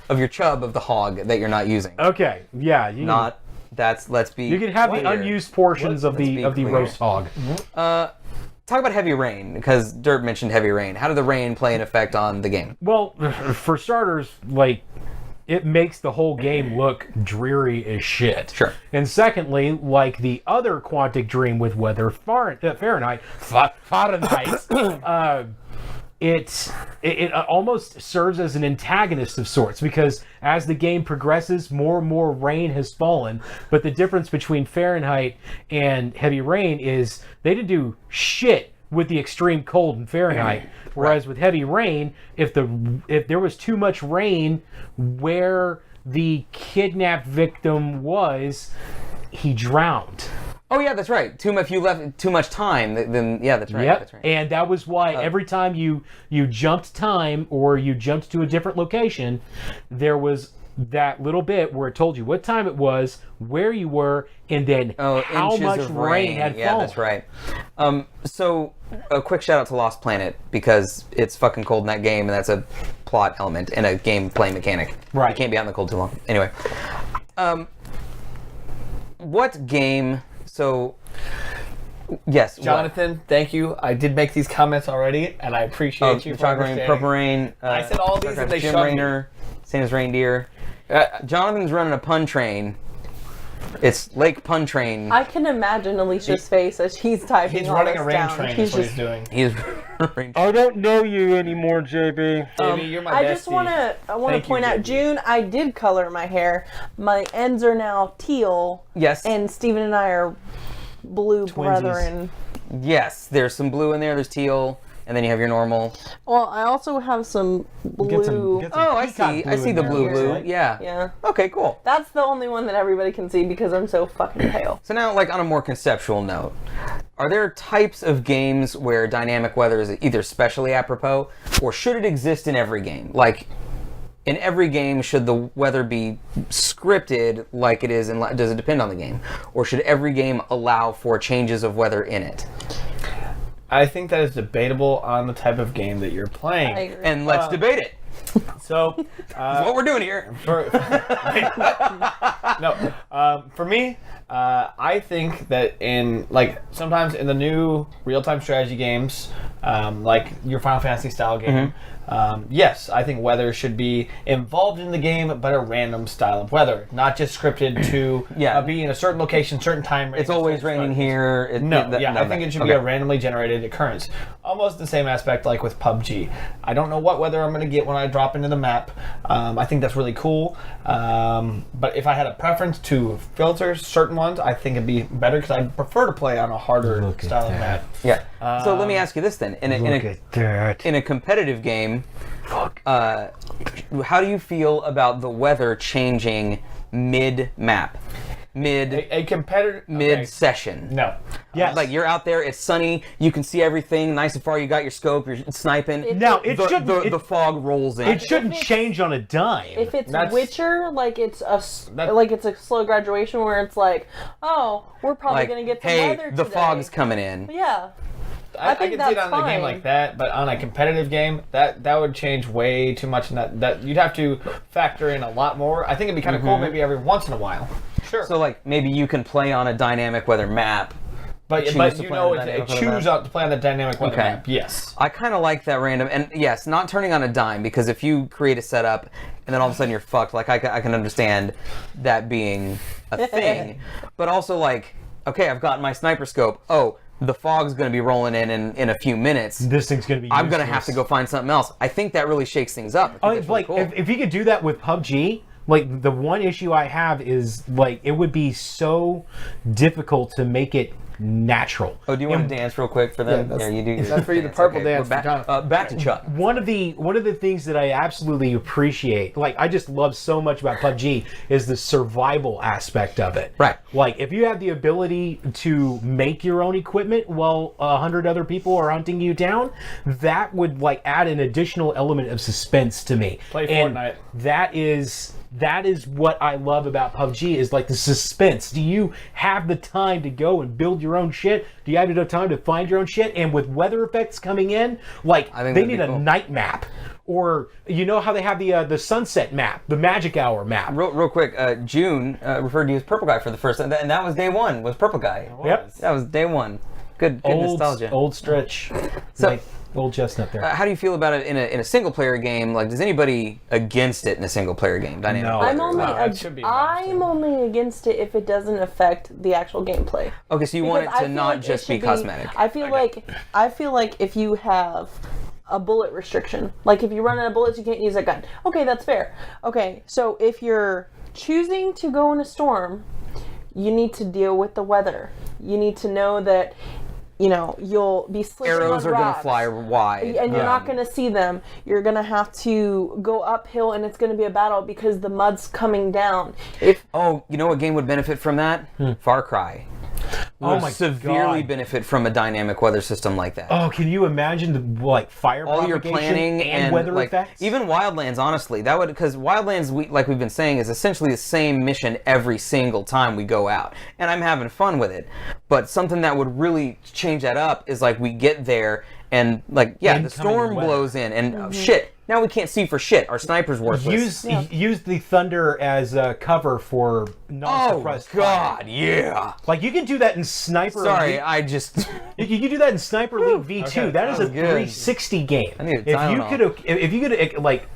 of your chub, of the hog that you're not using. Okay. Yeah. Not that's. Let's be. You can have the clear. unused portions of Let's the be clear. roast hog. Talk about heavy rain, because Derp mentioned heavy rain. How did the rain play an effect on the game? Well, for starters, like, it makes the whole game look dreary as shit. Sure. And secondly, like the other Quantic Dream with weather, Fahrenheit, it almost serves as an antagonist of sorts, because as the game progresses, more and more rain has fallen. But the difference between Fahrenheit and Heavy Rain is they didn't do shit with the extreme cold in Fahrenheit. Whereas with Heavy Rain, if there was too much rain where the kidnapped victim was, he drowned. Oh yeah, that's right. If you left too much time, then yeah, that's right. Yep. That's right. And that was why every time you jumped time or you jumped to a different location, there was that little bit where it told you what time it was, where you were, and then how inches much of rain had Yeah, fallen. that's right. So a quick shout out to Lost Planet because it's fucking cold in that game, and that's a plot element and a gameplay mechanic. Right. You can't be out in the cold too long. Anyway, what game? So yes, Jonathan, thank you. I did make these comments already, and I appreciate you for Chocolate Rain, understanding. Purple Rain. I said all these and they Jim shoved me. Raynor, same as Reindeer. Jonathan's running a pun train. It's Lake Pun Train. I can imagine Alicia's face as he's typing He's all running this a rain down. train. He's That's what just, he's doing. He's running. I don't know you anymore, JB. Baby, you're my I bestie. just want to Thank you, point out, JB. June, I did color my hair. My ends are now teal. Yes. And Steven and I are blue brethren. Yes, there's some blue in there. There's teal, and then you have your normal. Well, I also have some blue. Get some Oh, I peacock see. I see in the there, blue, looks blue. like. Yeah. Yeah. Okay, cool. That's the only one that everybody can see because I'm so fucking pale. So now, like on a more conceptual note, are there types of games where dynamic weather is either specially apropos, or should it exist in every game? Like, in every game, should the weather be scripted like it is, and does it depend on the game, or should every game allow for changes of weather in it? I think that is debatable on the type of game that you're playing. I agree. And let's debate it. So, That's what we're doing here. for for me, I think that in like sometimes in the new real-time strategy games, like your Final Fantasy style game, yes, I think weather should be involved in the game, but a random style of weather, not just scripted to Yeah. be in a certain location, certain time. It's always raining here. I think it should be a randomly generated occurrence. Almost the same aspect like with PUBG. I don't know what weather I'm going to get when I drop into the map. I think that's really cool. But if I had a preference to filter certain ones, I think it'd be better because I prefer to play on a harder Look at style of that. map. Yeah. So let me ask you this then: Look at that. in a competitive game, how do you feel about the weather changing mid-map, A competitor mid-session? No. Yes. Like you're out there, it's sunny, you can see everything nice and far. You got your scope, you're sniping. Now, it the, shouldn't. the fog rolls in. It shouldn't If it's- change on a dime. If it's That's- Witcher, like it's That- like it's a slow graduation where it's like, oh, we're probably like, gonna get some hey, weather the today. fog's coming in. Yeah. I think can see it that's on a game fine. like that, but on a competitive game, that would change way too much, and that you'd have to factor in a lot more. I think it'd be kind of cool maybe every once in a while. Sure. So like maybe you can play on a dynamic weather map. but choose but to you play know on the it dynamic weather choose map. out to play on the dynamic weather Okay. map. Yes. I kind of like that random, and yes, not turning on a dime, because if you create a setup and then all of a sudden you're fucked, like I can understand that being a thing. But also like, okay, I've got my sniper scope. Oh, the fog's going to be rolling in a few minutes. This thing's gonna be. I'm going to useless. have to go find something else. I think that really shakes things up. I think that's really Like cool. if you could do that with PUBG, like the one issue I have is like it would be so difficult to make it natural. Oh, do you want And to dance real quick for them? Yeah, that's- you do. your that's for you, the purple dance We're for Jonathan. back to Chuck. one of the things that I absolutely appreciate, like I just love so much about PUBG, is the survival aspect of it. Right. Like if you have the ability to make your own equipment while 100 other people are hunting you down, that would like add an additional element of suspense to me. Play And Fortnite. that is what I love about PUBG is like the suspense. Do you have the time to go and build your own shit? Do you have enough time to find your own shit? And with weather effects coming in, like I think they that'd be need a cool. night map. Or you know how they have the sunset map, the magic hour map. Real quick, June referred to you as Purple Guy for the first time, and that was day one. Was Purple Guy? Yep. That was day one. Good nostalgia. Old stretch. So- Like, old chestnut there. How do you feel about it in a single player game? Like, does anybody against it in a single player game? Dynamic No. weather? I'm only it should be I'm only against it if it doesn't affect the actual gameplay. Okay, so you want it Because I to feel not like it just be should cosmetic. I feel like if you have a bullet restriction, like if you run out of bullets, you can't use that gun. Okay, that's fair. Okay, so if you're choosing to go in a storm, you need to deal with the weather. You need to know that, you know, you'll be slipping Arrows on are going to rocks. fly wide. And you're not going to see them. You're going to have to go uphill, and it's going to be a battle because the mud's coming down. If Oh, you know what game would benefit from that? Far Cry. would my severely God. benefit from a dynamic weather system like that. Oh, can you imagine the like fire All your propagation planning and weather like effects? even Wildlands, honestly, that would, because Wildlands, like we've been saying, is essentially the same mission every single time we go out, and I'm having fun with it. But something that would really change that up is like we get there and like the Incoming storm weather. blows in and shit. Now we can't see for shit. Our sniper's worthless. Use the thunder as cover for Oh non-suppressed God, fire. yeah. Like you can do that in Sniper. Sorry, I just. You can do that in Sniper League V2. Okay, That is a sounds good. 360 game. I need a if you Tylenol. could like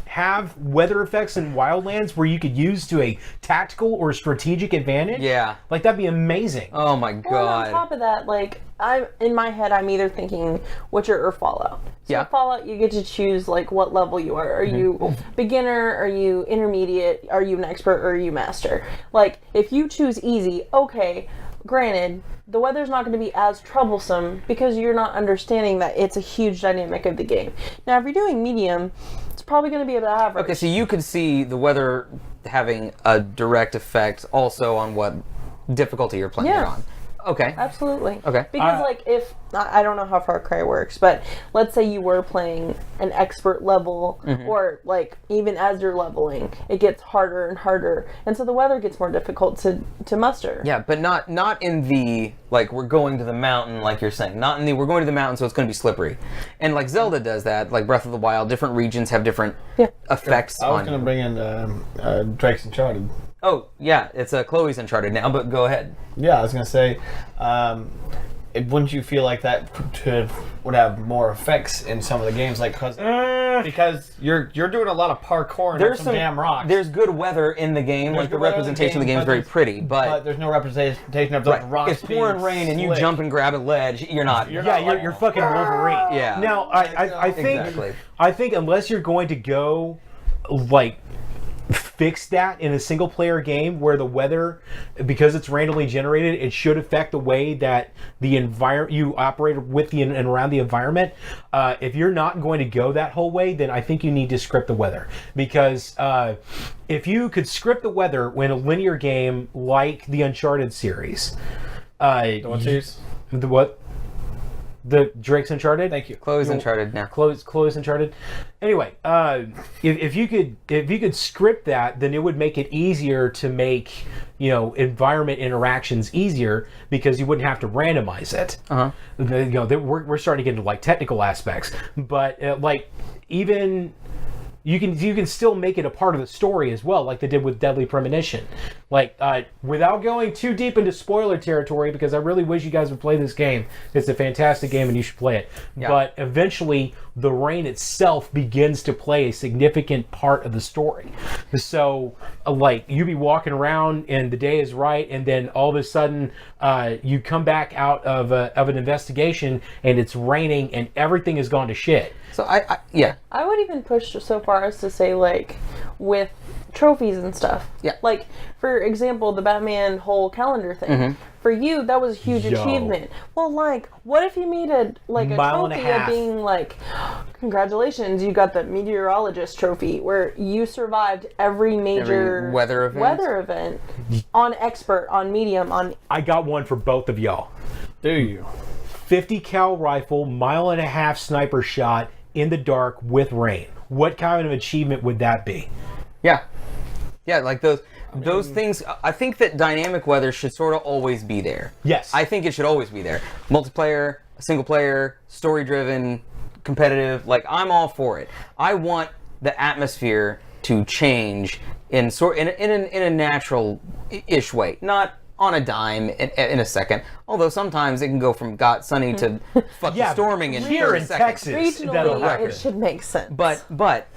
have weather effects in Wildlands where you could use to a tactical or strategic advantage. Yeah. Like that'd be amazing. Oh my Well, and God. on top of that, like I'm in my head, I'm either thinking Witcher or Fallout. So Yeah. Fallout, you get to choose like what level you are. Are you beginner? Are you intermediate? Are you an expert? Or are you master? Like if you choose easy, okay. Granted, the weather's not going to be as troublesome because you're not understanding that it's a huge dynamic of the game. Now, if you're doing medium, it's probably going to be about average. Okay, so you could see the weather having a direct effect also on what difficulty you're playing Yeah. on. Okay. Absolutely. Okay. Because like if I don't know how Far Cry works, but let's say you were playing an expert level or like even as you're leveling, it gets harder and harder. And so the weather gets more difficult to muster. Yeah, but not in the like we're going to the mountain like you're saying. Not in the we're going to the mountain so it's going to be slippery. And like Zelda does that, like Breath of the Wild, different regions have different effects I was on. going to bring in Drake's Uncharted. Oh, yeah, it's Chloe's Uncharted now, but go ahead. Yeah, I was going to say, wouldn't you feel like that would have more effects in some of the games, like because you're doing a lot of parkour and some damn rocks. There's good weather in the game, like the good weather in the representation of the game, game is but very there's- pretty, but there's no representation of those rocks. It's pouring being rain and you slick. jump and grab a ledge, you're not. You're Yeah, not you're fucking Wolverine. Yeah. Now, I think Exactly. I think unless you're going to go like fix that in a single player game where the weather, because it's randomly generated, it should affect the way that the environment you operate with the and around the environment. If you're not going to go that whole way, then I think you need to script the weather, because if you could script the weather in a linear game like the Uncharted series, What series? the what? The Drake's Uncharted. Thank you. Chloe's Uncharted now. Chloe's Uncharted. Anyway, if you could script that, then it would make it easier to make environment interactions easier, because you wouldn't have to randomize it. We're starting to get into like technical aspects, but like even. You can still make it a part of the story as well, like they did with Deadly Premonition. Like, without going too deep into spoiler territory, because I really wish you guys would play this game. It's a fantastic game and you should play it. Yeah. But eventually, the rain itself begins to play a significant part of the story. So, like, you be walking around and the day is right, and then all of a sudden, you come back out of an investigation and it's raining and everything has gone to shit. So yeah. I would even push so far as to say, like, with trophies and stuff. Yeah. Like, for example, the Batman whole calendar thing. For you, that was a huge Yo. achievement. Well, like, what if you made a Mile and a trophy of half. being like, congratulations, you got the meteorologist trophy, where you survived every major weather event. on expert, on medium, on I got one for both of y'all. Do you? 50 cal rifle, mile and a half sniper shot in the dark with rain. What kind of achievement would that be? Yeah. Yeah, like those things. I think that dynamic weather should sort of always be there. Yes. I think it should always be there. Multiplayer, single player, story driven, competitive. Like, I'm all for it. I want the atmosphere to change in a natural-ish way, not on a dime in a second. Although sometimes it can go from got sunny to fuck storming in here 30 in seconds. Texas, that'll regionally, happen. it should make sense. But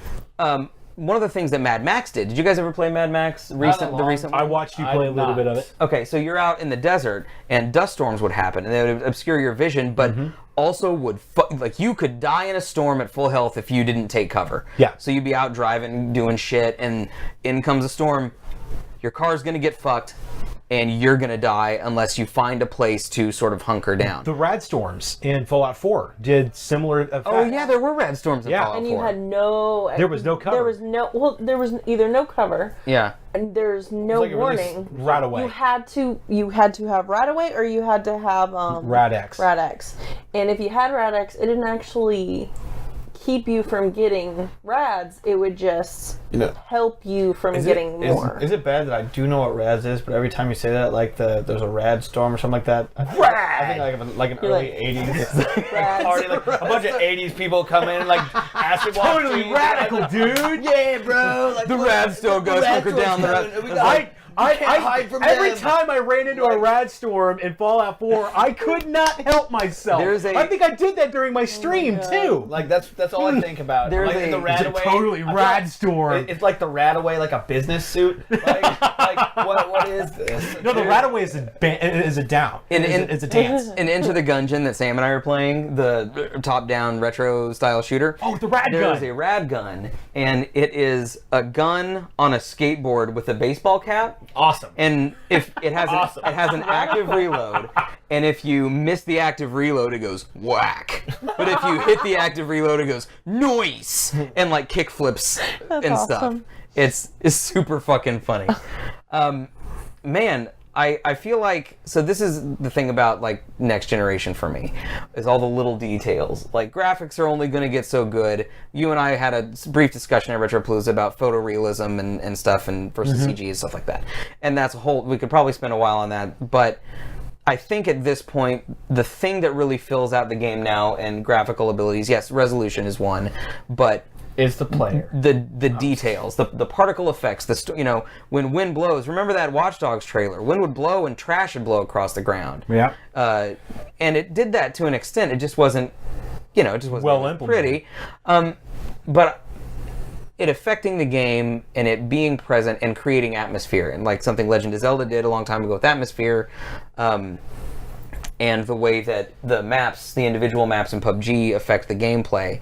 one of the things that Mad Max did you guys ever play Mad Max? The recent I one? watched you play a I'm little not. bit of it. Okay, so you're out in the desert and dust storms would happen and they would obscure your vision, but also would like you could die in a storm at full health if you didn't take cover. Yeah. So you'd be out driving, doing shit, and in comes a storm. your car's going to get fucked and you're going to die unless you find a place to sort of hunker down. The rad storms in Fallout 4 did similar effects. Oh yeah, there were rad storms in Yeah. Fallout And 4. you had no. There was no cover. There was either no cover, Yeah. and there's no like a really warning. Right away. You had to have Radaway, or you had to have Rad-X. Rad-X. And if you had Rad-X, it didn't actually keep you from getting rads. It would just help you from getting more. Is it bad that I do know what rads is, but every time you say that, like there's a rad storm or something like that? I think like an early like, 80s Rads. party, like a bunch of 80s people come in, like acid wash. Totally radical, dude. Yeah, bro. Like, The rad storm goes hunker down the rad. Every time I ran into a rad storm in Fallout 4, I could not help myself. I think I did that during my stream too. Like that's all I think about. There's like a- the It's a Radaway. totally I feel rad like storm. It's like the Radaway, like a business suit. Like what is this? No, the Radaway is a down. It's a dance. In Enter the Gungeon that Sam and I were playing, the top-down retro style shooter. Oh, the rad There gun. is a rad gun, and it is a gun on a skateboard with a baseball cap. Awesome. And if it has Awesome. it has an active reload, and if you miss the active reload, it goes whack. But if you hit the active reload, it goes noise and like kick flips and stuff. awesome. It's super fucking funny. Man, I feel like, so this is the thing about like next generation for me, is all the little details. Like graphics are only going to get so good. You and I had a brief discussion at Retropalooza about photorealism and stuff and versus CG and stuff like that. And that's a whole, we could probably spend a while on that, but I think at this point, the thing that really fills out the game now and graphical abilities, yes, resolution is one, but Is the player. the details, the particle effects, when wind blows. Remember that Watch Dogs trailer? Wind would blow and trash would blow across the ground. Yeah. And it did that to an extent. It just wasn't, it just wasn't Well really implemented. pretty. But it affecting the game and it being present and creating atmosphere, and like something Legend of Zelda did a long time ago with atmosphere. And the way that the individual maps in PUBG affect the gameplay.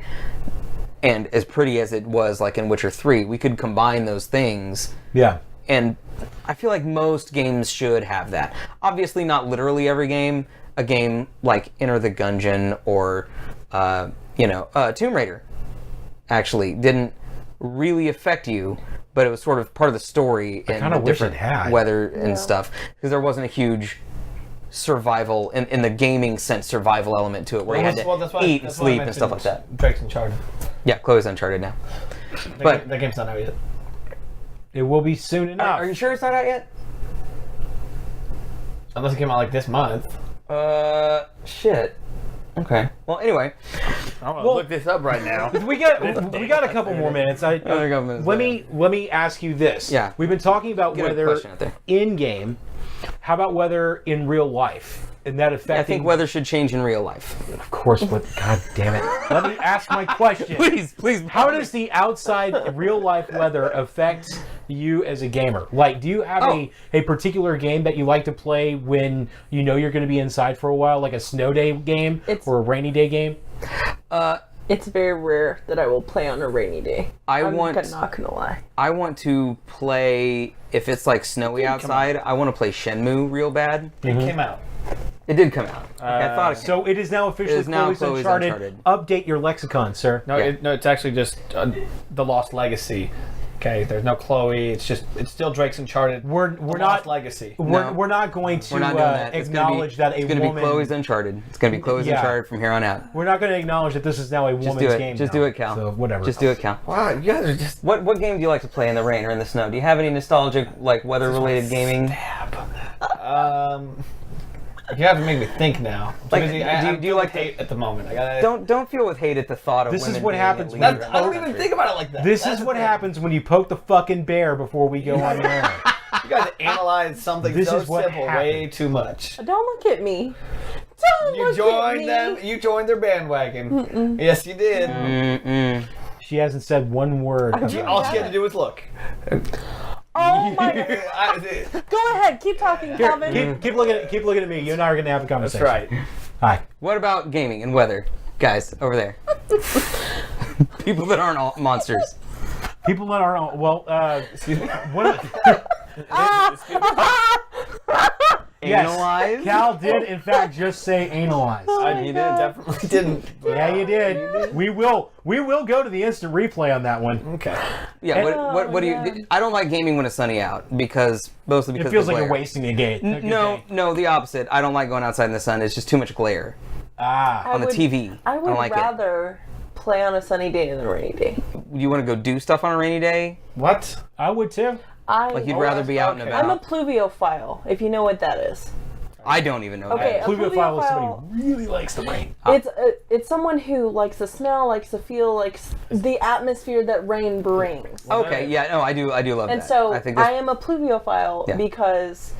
And as pretty as it was like in Witcher 3, we could combine those things. Yeah. And I feel like most games should have that. Obviously not literally every game. A game like Enter the Gungeon or, Tomb Raider actually didn't really affect you, but it was sort of part of the story and kinda the wish different it had. weather and stuff. Because there wasn't a huge survival, in the gaming sense, survival element to it where you had to eat and sleep and stuff like that. Drake's Uncharted. Yeah, Chloe's Uncharted now. But That game's not out yet. It will be soon enough. are you sure it's not out yet? Unless it came out like this month. Shit. Okay. Well, anyway. I'm gonna look this up right now. We got a couple more minutes. Another couple minutes, Let me ask you this. Yeah. We've been talking about Get a weather question out there. in game. How about weather in real life? And that affecting? I think weather should change in real life. Of course, but God damn it! Let me ask my question. Please. How does the outside real life weather affect you as a gamer? Like, do you have a particular game that you like to play when you know you're going to be inside for a while, like a snow day game or a rainy day game? It's very rare that I will play on a rainy day. I'm not gonna lie. I want to play, if it's like snowy outside, I want to play Shenmue real bad. It came out. It did come out. I thought it came So it is now officially It is now Chloe's Chloe's Uncharted. Uncharted. Update your lexicon, sir. No, Yeah. it's actually just The Lost Legacy. Okay, there's no Chloe. It's still Drake's Uncharted. We're The not Lost Legacy. we're not going to We're not doing that. acknowledge that a it's gonna woman. be Chloe's Uncharted. It's gonna be Chloe's Yeah. Uncharted from here on out. We're not going to acknowledge that this is now a woman's Do it. game. Just now. do it, Cal. So whatever. Just do it, Cal. Wow, you guys are just. What game do you like to play in the rain or in the snow? Do you have any nostalgic, like weather-related gaming? You have to make me think now. Like, I'm do you like hate at the moment? I gotta. Don't feel with hate at the thought of This is women what being happens at when least you- I don't even think about it like that. This That's is the what thing. happens when you poke the fucking bear before we go on the air. You guys analyze something This so is what simple way too much. Don't look at me. Don't You look at joined me. them. You joined their bandwagon. Yes, you did. Mm-mm. She hasn't said one word. about it. All she had to do was look. Oh my god. Go ahead. Keep talking, Calvin. Keep looking at me. You and I are going to have a That's conversation. right. Hi. What about gaming and weather, guys over there? People that aren't all monsters. People that aren't well. Excuse me. One of Yes, Analyze? Cal did in fact just say analyze. You definitely didn't. Yeah, you did. We will go to the instant replay on that one. Okay. Yeah. What do you? I don't like gaming when it's sunny out mostly because It feels of the like you're glare. wasting a game. No, the opposite. I don't like going outside in the sun. It's just too much glare Ah, on the TV. I don't would like rather play on a sunny day than a rainy day. it. You want to go do stuff on a rainy day? What? I would too. Like you'd rather be out and okay. about? I'm a pluviophile, if you know what that is. I don't even know. Okay, that. a Pluviophile is pluviophile- somebody who really likes the rain. It's someone who likes the smell, likes the feel, likes the atmosphere that rain brings. Okay, yeah, no, I do love that. And so I think I am a pluviophile Yeah. because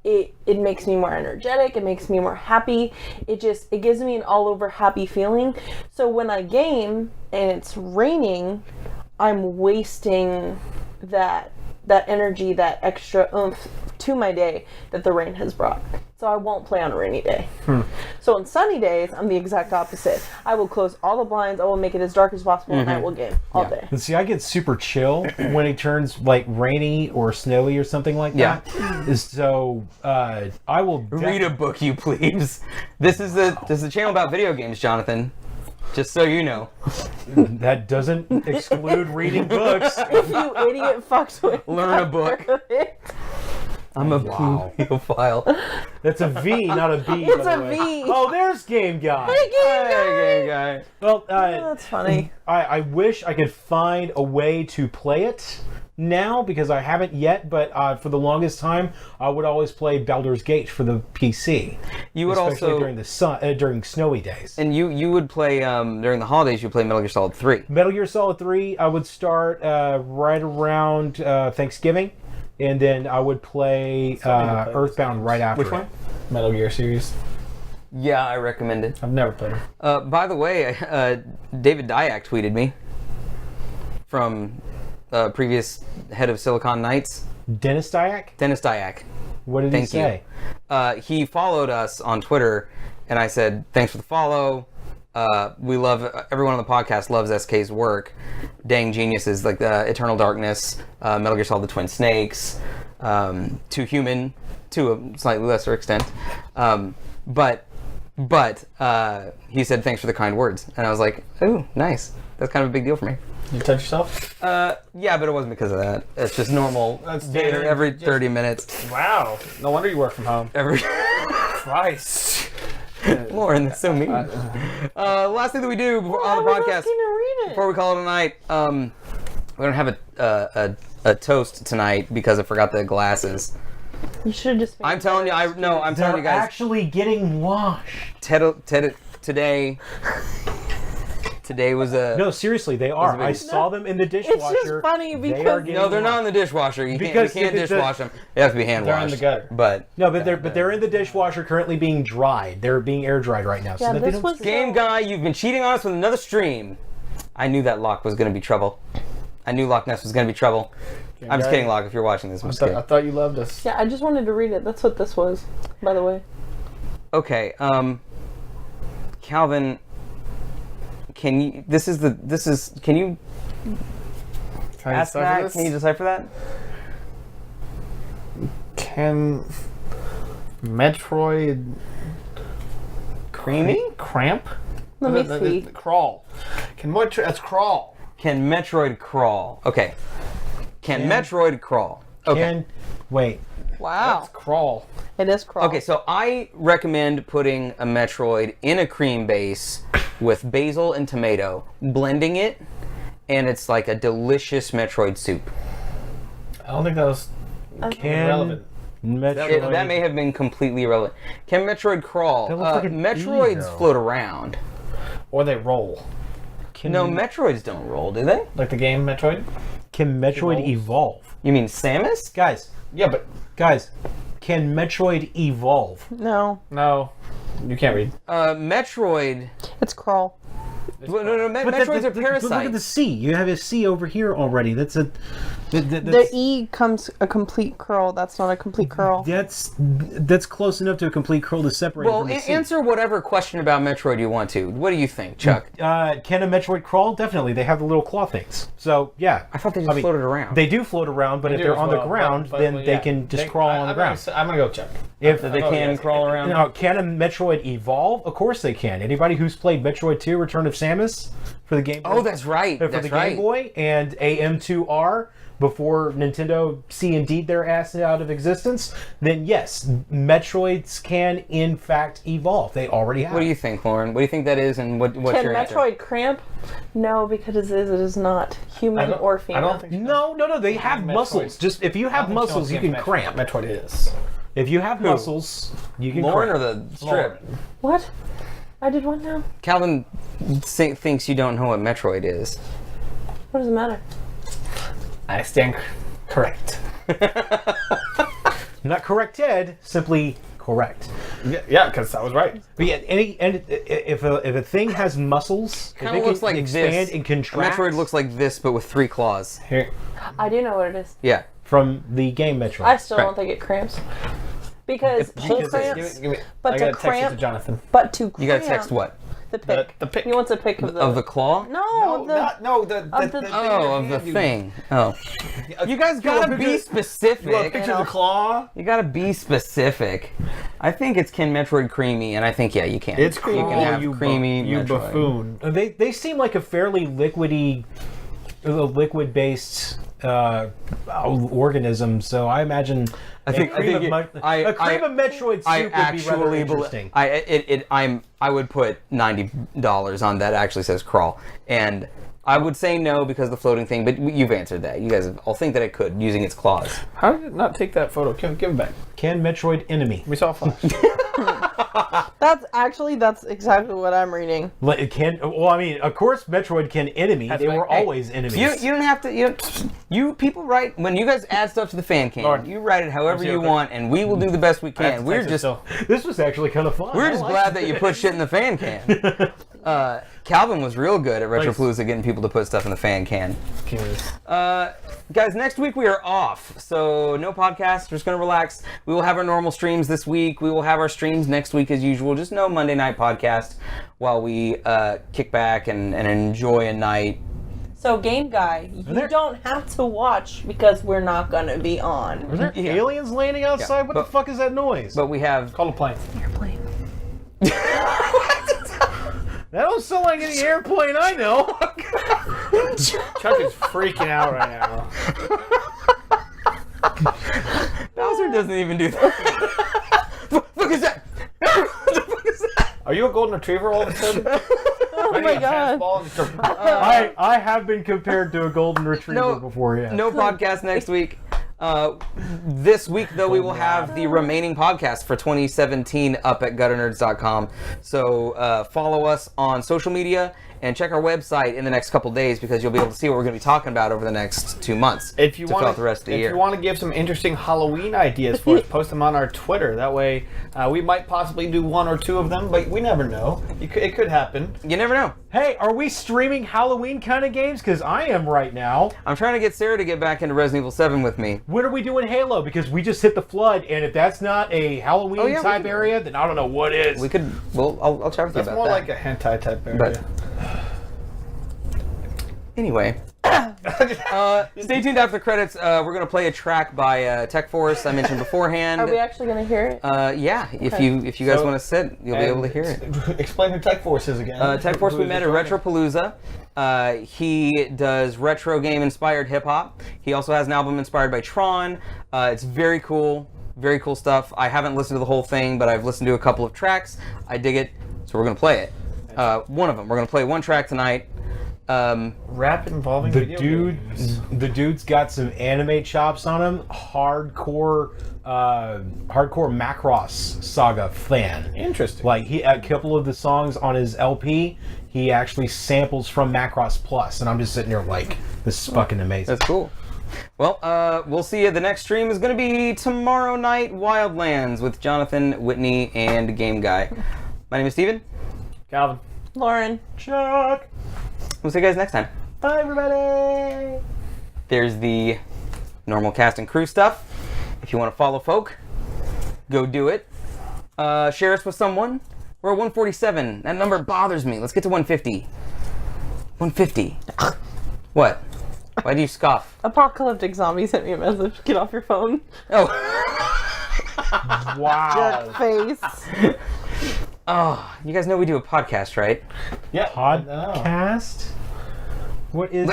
it makes me more energetic, it makes me more happy. It gives me an all over happy feeling. So when I game and it's raining, I'm wasting that energy, that extra oomph to my day that the rain has brought. So I won't play on a rainy day. So on sunny days, I'm the exact opposite. I will close all the blinds, I will make it as dark as possible, and I will game all day. And see, I get super chill when it turns like rainy or snowy or something like Yeah. that. So I will Read a book, you plebes. This is the channel about video games, Jonathan. Just so you know. That doesn't exclude reading books. If you idiot fucks with Learn a book. I'm a Wow. pluviophile. That's a V, not a B. It's by a the way. V. Oh, there's Game Guy. Hey, guy. Well, That's funny. I wish I could find a way to play it now because I haven't yet, but for the longest time I would always play Baldur's Gate for the PC. You would especially also during the during snowy days. and you would play during the holidays. You would play Metal Gear Solid 3. Metal Gear Solid 3 I would start right around Thanksgiving, and then I would play Earthbound right after. Which one? Metal Gear series. Yeah, I recommend it. I've never played it. By the way, David Dyack tweeted me from previous head of Silicon Knights, Dennis Dyack? Dennis Dyack. What did Thank he say? He followed us on Twitter, and I said, thanks for the follow. We love, everyone on the podcast loves SK's work. Dang geniuses like Eternal Darkness, Metal Gear Solid: The Twin Snakes, Too Human, to a slightly lesser extent. But he said, thanks for the kind words. And I was like, ooh, nice. That's kind of a big deal for me. You touch yourself? Yeah, but it wasn't because of that. It's just normal. That's Dinner standard. every 30 minutes. Wow. No wonder you work from home. Every Christ. Lauren, that's so mean. Last thing that we do on the I was podcast asking to read it. before we call it a night, we don't have a toast tonight because I forgot the glasses. You should have just. I'm telling you, I'm telling They're you guys, actually getting washed. today was a No, seriously, they are. I saw them in the dishwasher. It's just funny They because are getting no, they're not in washed. the dishwasher. You Because can't the- dishwash them. They have to be hand They're washed. in the gutter. But No, but they're in the dishwasher currently being dried. They're being air dried right now. So Yeah, that they this don't was Game Guy, you've been cheating on us with another stream. I knew that Locke was going to be trouble. I knew Loch Ness was going to be trouble. I'm just Guy. kidding, Locke. If you're watching this, I'm just I kidding. thought you loved us. Yeah, I just wanted to read it. That's what this was, by the way. Okay, Calvin, can you? Can you Can I ask decipher that? this? Can you decipher that? Can Metroid Creamy? cramp? Let me see. Crawl. Can Metroid? That's crawl. Can Metroid crawl? Okay. Can Metroid crawl? Okay. Can wait. Wow. That's crawl. It is crawl. Okay, so I recommend putting a Metroid in a cream base with basil and tomato, blending it, and it's like a delicious Metroid soup. I don't think that was Can relevant. Metroid? That may have been completely irrelevant. Can Metroid crawl? That looks like an Metroids ego. float around. Or they roll. Can, No, Metroids don't roll, do they? Like the game Metroid? Can Metroid Evolve? evolve? You mean Samus? Guys, Yeah, but can Metroid evolve? No, no. You can't read. Metroid. it's crawl. Well, no, Metroids are But look at the parasites. C. You have a C over here already. That's a. The E comes a complete curl. That's not a complete curl. That's close enough to a complete curl to separate it Well, from the C. answer whatever question about Metroid you want to. What do you think, Chuck? Can a Metroid crawl? Definitely. They have the little claw things. So, yeah. I thought they just floated around. They do float around, but if do they're as on the well, ground, but then yeah, they can just crawl on the ground. I'm gonna go check. If They can crawl around. Now, can a Metroid evolve? Of course they can. Anybody who's played Metroid 2 Return of Samus for the Game Boy? Oh, that's right. For the Game Boy and AM2R before Nintendo C&D'd their ass out of existence, then yes, Metroids can in fact evolve. They already have. What do you think, Lauren? What do you think that is, and what's Can your Metroid cramp? No, because it is not human or female. I don't think. No, they have Metroid. muscles. Just if you have muscles, you can cramp. Metroid is. If you have muscles, you can Lauren cramp. or the strip? What? I did what now? Calvin thinks you don't know what Metroid is. What does it matter? I stand correct. Not corrected, simply correct. Yeah, because I was right. But yeah, if a thing has muscles, if Kind it of can looks like expand this. and contract Metroid looks like this, but with 3 claws. Here. I do know what it is. Yeah. from the game Metroid. I still Right. don't think it cramps. Because he cramps, but I to gotta text it cramp, to Jonathan. but to cramp, You gotta text what? The pick. The pick. He wants a pick of the Of the claw? No, Oh, of the thing. Oh. You guys gotta be You want a specific. picture of the claw? You gotta be specific. I think it's Can Metroid Creamy, and I think, yeah, you can. It's cool. You can have you creamy you Metroid. buffoon. They seem like a fairly liquid-based organism, so I imagine a cream of Metroid soup I would be rather actually interesting. I would put $90 on that. Actually says crawl, and I would say no because of the floating thing. But you've answered that. You guys all think that it could using its claws. How did it not take that photo? Give it back. Can Metroid enemy? We saw a flash. That's exactly what I'm reading. Of course Metroid can enemy. They were always enemies. You don't have to. You people write when you guys add stuff to the fan can. Lord. You write it however you okay. want, and we will do the best we can. We're just This was actually kind of fun. We're I just liked glad it. that you put shit in the fan can. Calvin was real good at Retropalooza getting people to put stuff in the fan can. Guys, next week we are off, so no podcast. We're just going to relax. We will have our normal streams this week. We will have our streams next week as usual. Just no Monday night podcast while we kick back and enjoy a night. So, Game Guy, you don't have to watch because we're not going to be on. Are there aliens landing outside? Yeah, what the fuck is that noise? But we have... Call a plane. Airplane. That don't sound like any airplane I know. Chuck is freaking out right now. Bowser doesn't even do that. What the fuck is that? What the fuck is that? Are you a golden retriever all of a sudden? Oh my god. I have been compared to a golden retriever before, yeah. No podcast next week. This week, though, we will have the remaining podcast for 2017 up at gutternerds.com. So follow us on social media and check our website in the next couple days because you'll be able to see what we're going to be talking about over the next 2 months. If you want the rest of the year. If you want to give some interesting Halloween ideas for us, post them on our Twitter. That way, we might possibly do 1 or 2 of them, but we never know. It could happen. You never know. Hey, are we streaming Halloween kind of games? Because I am right now. I'm trying to get Sarah to get back into Resident Evil 7 with me. When are we doing Halo? Because we just hit the flood, and if that's not a Halloween type area, then I don't know what is. We could. Well, I'll chat with you That's about more that. like a hentai type area. Anyway. Stay tuned after the credits. We're going to play a track by Tech Force I mentioned beforehand. Are we actually going to hear it? Yeah, if you guys want to sit, you'll be able to hear it. Explain who Tech Force is again. Tech Force we met at Retropalooza. He does retro game inspired hip hop. He also has an album inspired by Tron. It's very cool stuff. I haven't listened to the whole thing, but I've listened to a couple of tracks. I dig it, so we're going to play it. One of them. We're going to play one track tonight. Rap involving The video games. dude's got some anime chops on him. Hardcore Macross Saga fan. Interesting. Like a couple of the songs on his LP, he actually samples from Macross Plus, and I'm just sitting here like, this is fucking amazing. That's cool. Well, we'll see you. The next stream is going to be tomorrow night, Wildlands, with Jonathan, Whitney, and Game Guy. My name is Steven. Calvin. Lauren. Chuck. We'll see you guys next time. Bye, everybody. There's the normal cast and crew stuff. If you want to follow folk, go do it. Share us with someone. We're at 147. That number bothers me. Let's get to 150. 150. What? Why do you scoff? Apocalyptic Zombie sent me a message. Get off your phone. Oh. Wow. Face. Oh, you guys know we do a podcast, right? Yeah. Podcast? What is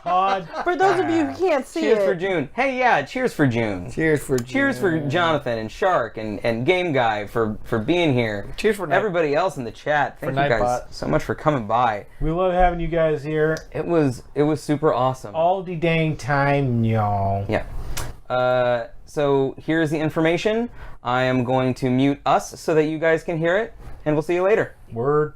pod? For those of you who can't see Cheers it. for June. Hey, yeah, cheers for June. Cheers for Cheers for Jonathan and Shark and Game Guy for being here. Cheers for everybody else in the chat. Thank you guys Nightbot. so much for coming by. We love having you guys here It was super awesome. all the dang time, y'all. Yeah. So here's the information. I am going to mute us so that you guys can hear it, and we'll see you later. Word.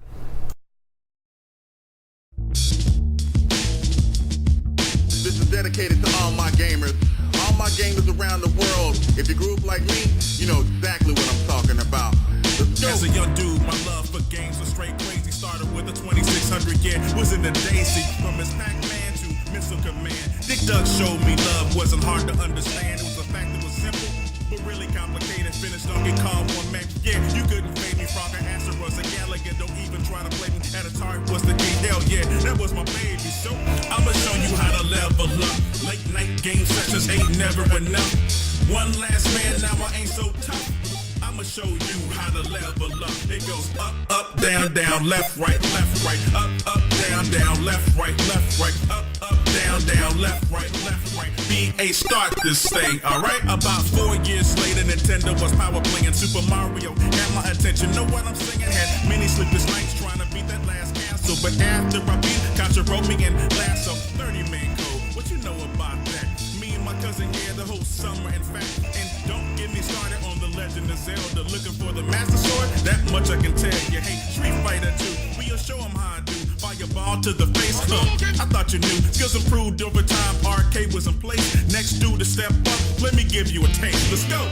This is dedicated to all my gamers. All my gamers around the world. If you grew up like me, you know exactly what I'm talking about. Let's go. As a young dude, my love for games was straight crazy. Started with a 2600, yeah, was in the daisy. From his Pac-Man to Missile Command. Dick Duck showed me love wasn't hard to understand. It was a fact that was simple, but really complicated. Finished Donkey Kong 1 man. Yeah, you couldn't fade me. Frogger, answer us a Gallagher. Don't even try to play me. Atari was the key. Hell yeah, that was my baby. So I'ma show you how to level up. Late night game sessions ain't never enough. One last man, now I ain't so tough. I'ma show you how to level up. It goes up, up, down, down, left, right, up, down, left, right, up, down, left, right. BA start this thing, alright? About 4 years later, Nintendo was power playing Super Mario. Had my attention, know what I'm singing? Had many sleepless nights trying to beat that last castle. But after I beat Contra wrote me in Lasso, 30-man code. What you know about that? Me and my cousin, yeah, the whole summer, in fact. And don't get me started on the Legend of Zelda. Looking for the Master Sword? That much I can tell you. Hey, Street Fighter 2, we'll show them how I do. Fireball to the face. I thought you knew. Skills improved over time. Arcade was in place. Next dude to step up. Let me give you a taste. Let's go.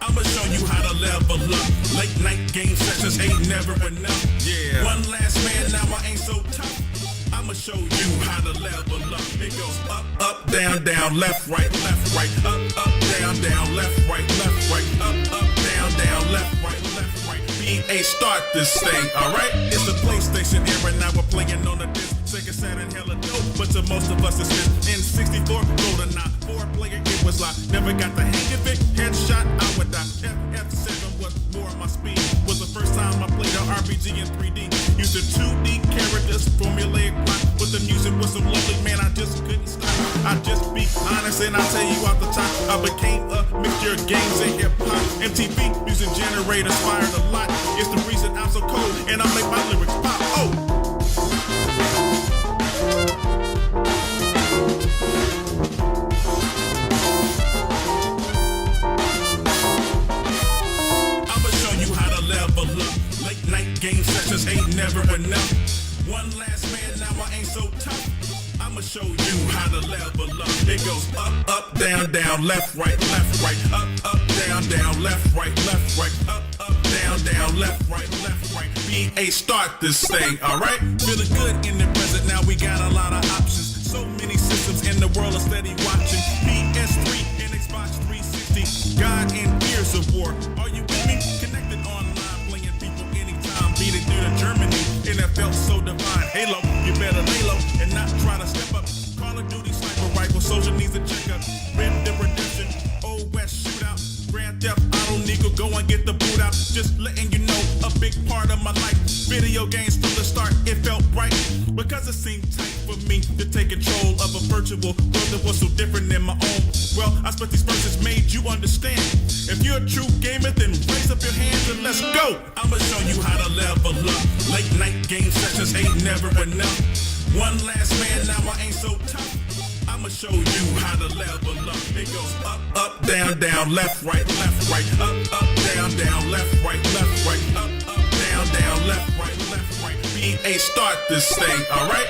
I'ma show you how to level up. Late night game sessions ain't never enough. Yeah. One last man, now I ain't so tough. I'ma show you how to level up. It goes up, down, left, right, up, down, left, right, up, down, left, right. BA start this thing, alright? It's the PlayStation era, now we're playing on a disc. Sega Saturn, hella dope, but to most of us it's just N64, GoldenEye, 4-player, it was like, never got the hang of it, headshot, I would die. FF7 was more my speed, was the first time I played an RPG in 3D. Used the 2D characters, formulaic plot, but the music was so lovely, man, I just couldn't stop. I just be honest and I tell you off the top, I became a mixture of games and hip-hop. MTV, music generator, inspired a lot. It's the reason I'm so cold and I make my lyrics pop. Oh! I'ma show you how to level up. Late night game sessions ain't never enough. One last man, now I ain't so tough. I'ma show you how to level up. It goes up, down, left, right, up, down, left, right, up, down, left, right. BA start this thing, alright? Feeling good in the present, now we got a lot of options. So many systems in the world are steady watching. PS3 and Xbox 360, God and Gears of War. Are you with me? Connected online, playing people anytime. Beat it through to Germany, and it felt so divine. Halo, you better lay low and not try to step up. Call of Duty, sniper rifle, soldier needs a checkup. Red Dead Redemption, Old West shootout. Grand Theft Auto, Nico, go and get the boot out. Just letting you know, a big part of my life. Video games from the start, it felt right. Because it seemed tight for me to take control of a virtual world that was so different than my own. Well, I spent these verses made you understand. If you're a true gamer, then raise up your hands and let's go. I'ma show you how to level up. Late night game sessions ain't never enough. One last man, now I ain't so tough. I'ma show you how to level up. It goes up, down, left, right, up, down, left, right, up, down, left, right. BA start this thing, alright?